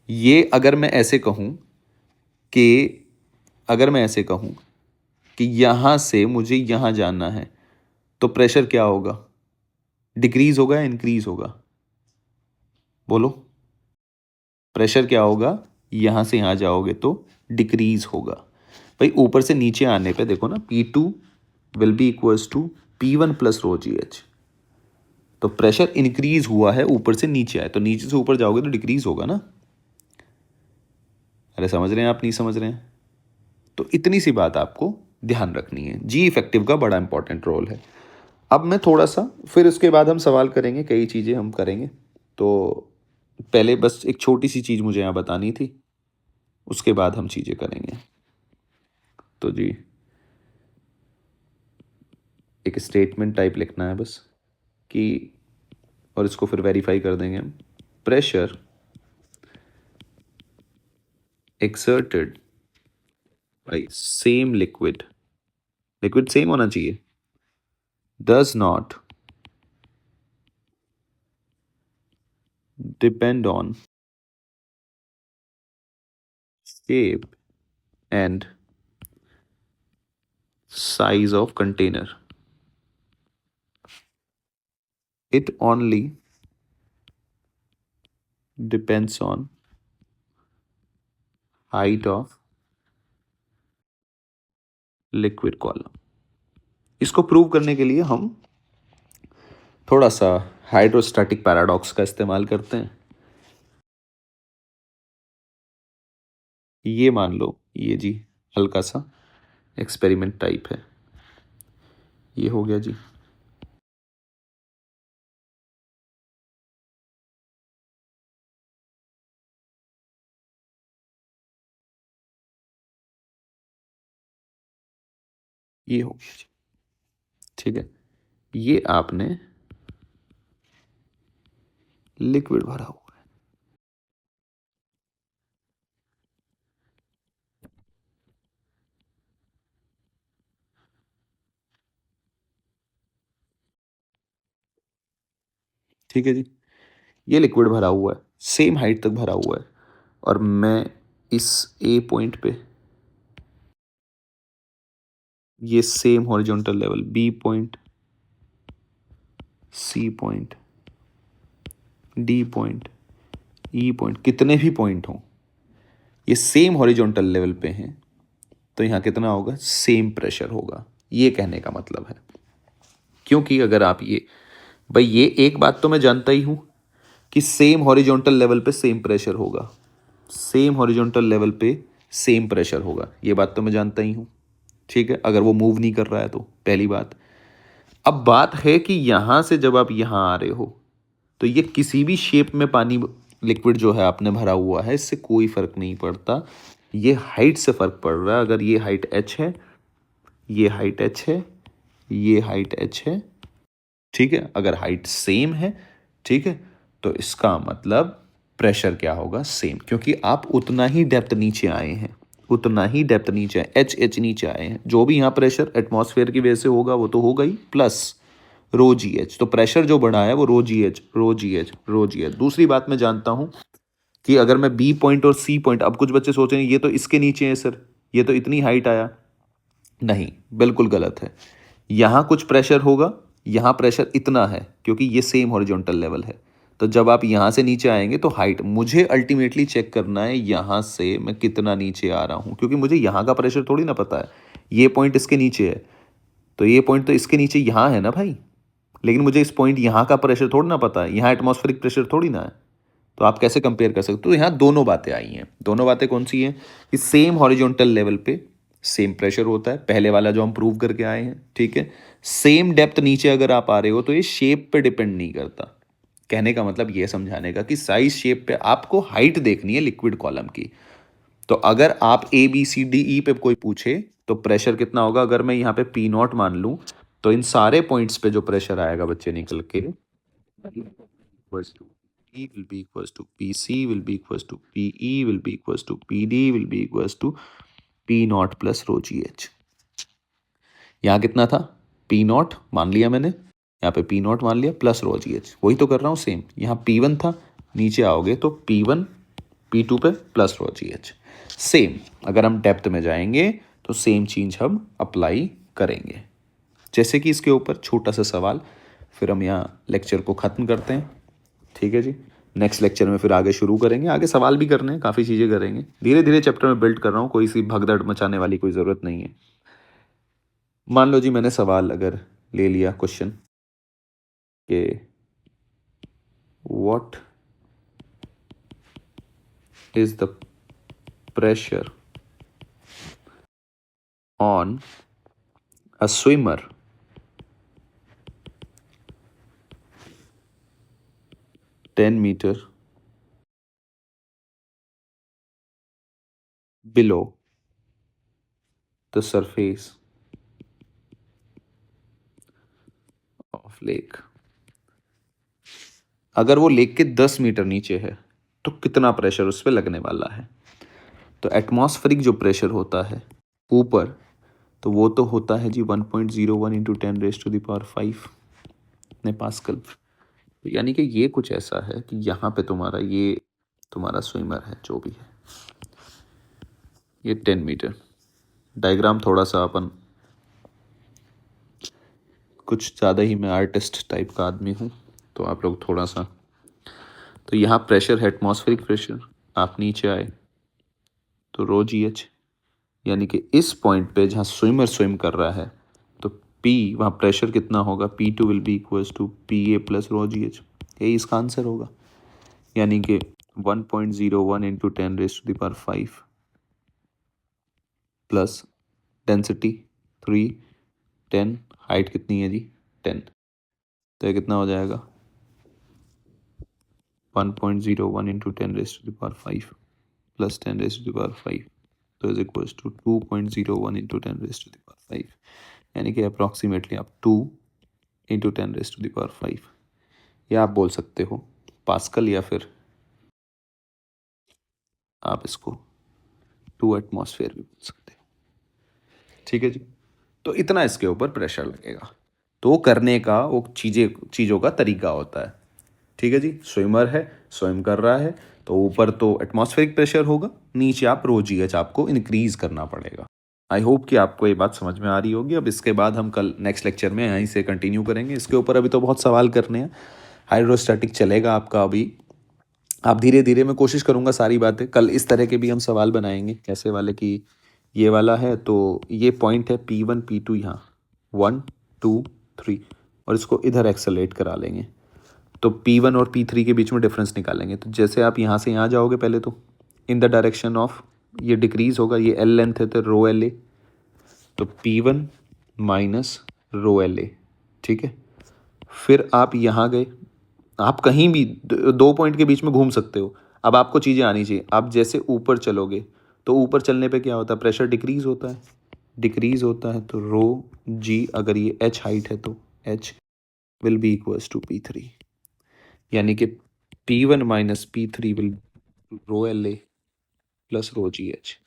ये अगर मैं ऐसे कहूं कि, अगर मैं ऐसे कहूं कि यहां से मुझे यहां जाना है, तो प्रेशर क्या होगा, डिक्रीज होगा या इंक्रीज होगा, बोलो। प्रेशर क्या होगा, यहां से यहां जाओगे तो डिक्रीज होगा। भाई ऊपर से नीचे आने पे देखो ना, P2 will be equals to P1 plus rho ji H. तो प्रेशर इंक्रीज हुआ है, ऊपर से नीचे आए, तो नीचे से ऊपर जाओगे तो डिक्रीज होगा ना। अरे समझ रहे हैं आप, नहीं समझ रहे हैं, तो इतनी सी बात आपको ध्यान रखनी है, जी इफेक्टिव का बड़ा इंपॉर्टेंट रोल है। अब मैं थोड़ा सा, फिर उसके बाद हम सवाल करेंगे, कई चीज़ें हम करेंगे। तो पहले बस एक छोटी सी चीज़ मुझे यहाँ बतानी थी, उसके बाद हम चीज़ें करेंगे। तो जी एक स्टेटमेंट टाइप लिखना है बस कि, और इसको फिर वेरीफाई कर देंगे हम, pressure exerted by same liquid, liquid same होना चाहिए, does not depend on shape and size of container. It only depends on height of liquid column. इसको प्रूव करने के लिए हम थोड़ा सा हाइड्रोस्टैटिक पैराडॉक्स का इस्तेमाल करते हैं। ये मान लो ये जी हल्का सा एक्सपेरिमेंट टाइप है, ये हो गया जी। ये हो गया जी, ठीक है। ये आपने लिक्विड भरा हुआ है, ठीक है जी। ये लिक्विड भरा हुआ है, सेम हाइट तक भरा हुआ है, और मैं इस ए पॉइंट पे ये same horizontal level B point, C point, D point, E point, कितने भी पॉइंट हों ये सेम हॉरिजॉन्टल लेवल पे हैं, तो यहाँ कितना होगा, सेम प्रेशर होगा। ये कहने का मतलब है, क्योंकि अगर आप ये भाई ये एक बात तो मैं जानता ही हूँ कि सेम हॉरिजॉन्टल लेवल पे सेम प्रेशर होगा, सेम हॉरिजॉन्टल लेवल पे सेम प्रेशर होगा, ये बात तो मैं जानता ही हूँ, ठीक है। अगर वो मूव नहीं कर रहा है तो पहली बात। अब बात है कि यहाँ से जब आप यहाँ आ रहे हो तो ये किसी भी शेप में पानी लिक्विड जो है आपने भरा हुआ है, इससे कोई फर्क नहीं पड़ता, ये हाइट से फर्क पड़ रहा है। अगर ये हाइट h है, ये हाइट h है, ये हाइट h है, ठीक है। अगर हाइट सेम है, ठीक है, तो इसका मतलब प्रेशर क्या होगा, सेम, क्योंकि आप उतना ही डेप्थ नीचे आए हैं, उतना ही डेप्थ नीचे आए, एच नीचे आए हैं। जो भी यहाँ प्रेशर एटमॉस्फेयर की वजह से होगा वो तो होगा ही, प्लस रो जी एच, तो प्रेशर जो बढ़ा है वो रो जी एच, रो जी एच, रो जी एच। दूसरी बात मैं जानता हूँ कि अगर मैं बी पॉइंट और सी पॉइंट, अब कुछ बच्चे सोचेंगे ये तो इसके नीचे है सर, ये तो इतनी हाइट आया, नहीं, बिल्कुल गलत है। यहाँ कुछ प्रेशर होगा, यहाँ प्रेशर इतना है, क्योंकि ये सेम हॉरिजॉन्टल लेवल है। तो जब आप यहाँ से नीचे आएंगे तो हाइट, मुझे अल्टीमेटली चेक करना है यहाँ से मैं कितना नीचे आ रहा हूँ, क्योंकि मुझे यहाँ का प्रेशर थोड़ी ना पता है। ये पॉइंट इसके नीचे है, तो ये पॉइंट तो इसके नीचे यहाँ है ना भाई, लेकिन मुझे इस पॉइंट यहाँ का प्रेशर थोड़ी ना पता है, यहाँ एटमॉस्फेरिक प्रेशर थोड़ी ना है। तो आप कैसे कंपेयर कर सकते हो? तो यहाँ दोनों बातें आई हैं। दोनों बातें कौन सी हैं कि सेम हॉरिजॉन्टल लेवल पे सेम प्रेशर होता है, पहले वाला जो हम प्रूव करके आए हैं, ठीक है। सेम डेप्थ नीचे अगर आप आ रहे हो तो ये शेप पे डिपेंड नहीं करता। कहने का मतलब ये समझाने का कि साइज शेप पे आपको हाइट देखनी है लिक्विड कॉलम की। तो अगर आप A B C D E पे कोई पूछे तो प्रेशर कितना होगा, अगर मैं यहाँ पे पी नॉट मान लूँ तो इन सारे पॉइंट्स पे जो प्रेशर आएगा बच्चे निकल के equals to P will be equals to PC will be equals to PE will be equals to PD will be equals to P not plus rho ji H. यहाँ कितना था, P नॉट मान लिया मैंने, यहाँ पे P नॉट मान लिया प्लस रो जी एच, वही तो कर रहा हूँ सेम। यहाँ P1 था, नीचे आओगे तो P1 P2 पे प्लस रो जी एच, सेम। अगर हम डेप्थ में जाएंगे तो सेम चीज हम अप्लाई करेंगे। जैसे कि इसके ऊपर छोटा सा सवाल, फिर हम यहाँ लेक्चर को ख़त्म करते हैं, ठीक है जी। नेक्स्ट लेक्चर में फिर आगे शुरू करेंगे, आगे सवाल भी करने हैं, काफ़ी चीज़ें करेंगे, धीरे धीरे चैप्टर में बिल्ड कर रहा हूँ, कोई सी भगदड़ मचाने वाली कोई ज़रूरत नहीं है। मान लो जी मैंने सवाल अगर ले लिया क्वेश्चन कि what is the pressure on a swimmer ten metre below the surface of lake। अगर वो लेक के 10 मीटर नीचे है तो कितना प्रेशर उस पर लगने वाला है? तो एटमॉस्फेरिक जो प्रेशर होता है ऊपर, तो वो तो होता है जी 1.01 इंटू 10⁵ ने पास्कल। तो यानी कि ये कुछ ऐसा है कि यहाँ पे तुम्हारा ये तुम्हारा स्विमर है जो भी है, ये 10 मीटर। डायग्राम थोड़ा सा अपन, कुछ ज़्यादा ही मैं आर्टिस्ट टाइप का आदमी हूँ, तो आप लोग थोड़ा सा, तो यहाँ प्रेशर है एटमॉस्फेरिक प्रेशर, आप नीचे आए तो रो जी एच, यानी कि इस पॉइंट पे जहाँ स्विमर स्विम कर रहा है तो P वहाँ प्रेशर कितना होगा, P2 will be equals to PA plus rho ji H. यही इसका आंसर होगा, यानी कि 1.01 इंटू 10⁵ प्लस डेंसिटी 3, 10, हाइट कितनी है जी 10, तो ये कितना हो जाएगा 1.01 इंटू 10⁵ प्लस 10⁵, तो इज इक्वल्स टू 2.01 इंटू 10⁵, यानी कि अप्रॉक्सीमेटली आप 2 इंटू 10⁵, या आप बोल सकते हो पास्कल, या फिर आप इसको 2 एटमॉस्फेयर भी बोल सकते हो। ठीक है जी, तो इतना इसके ऊपर प्रेशर लगेगा। तो करने का वो चीज़ों का तरीका होता है। ठीक है जी, स्विमर है, स्विम कर रहा है, तो ऊपर तो एटमॉस्फेरिक प्रेशर होगा, नीचे आप रो जी एच आपको इंक्रीज करना पड़ेगा। आई होप कि आपको ये बात समझ में आ रही होगी। अब इसके बाद हम कल नेक्स्ट लेक्चर में यहीं से कंटिन्यू करेंगे इसके ऊपर। अभी तो बहुत सवाल करने हैं। हाइड्रोस्टैटिक चलेगा आपका अभी, आप धीरे धीरे, मैं कोशिश करूँगा सारी बातें कल इस तरह के भी हम सवाल बनाएंगे। कैसे वाले कि ये वाला है तो ये पॉइंट है P1 P2 यहाँ 1 2 3, और इसको इधर एक्सेलेरेट करा लेंगे, तो P1 और P3 के बीच में डिफरेंस निकालेंगे। तो जैसे आप यहाँ से यहाँ जाओगे पहले तो इन द डायरेक्शन ऑफ, ये डिक्रीज होगा, ये L लेंथ है तो रो एल ए, तो P1 माइनस रो एल ए। ठीक है, फिर आप यहाँ गए, आप कहीं भी दो पॉइंट के बीच में घूम सकते हो। अब आपको चीज़ें आनी चाहिए। आप जैसे ऊपर चलोगे तो ऊपर चलने पे क्या होता है, प्रेशर डिक्रीज होता है, डिक्रीज होता है तो रो जी, अगर ये H हाइट है तो H will be equals to P3, यानी कि P1 minus P3 will rho L A plus rho ji H.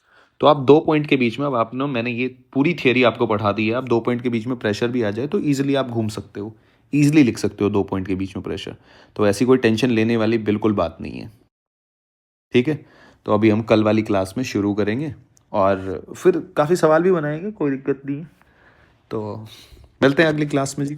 तो आप दो पॉइंट के बीच में, अब आपने, मैंने ये पूरी थियरी आपको पढ़ा दी है, आप दो पॉइंट के बीच में प्रेशर भी आ जाए तो ईजिली आप घूम सकते हो, ईजिली लिख सकते हो दो पॉइंट के बीच में प्रेशर। तो ऐसी कोई टेंशन लेने वाली बिल्कुल बात नहीं है। ठीक है, तो अभी हम कल वाली क्लास में शुरू करेंगे और फिर काफ़ी सवाल भी बनाएंगे, कोई दिक्कत नहीं है। तो मिलते हैं अगली क्लास में जी।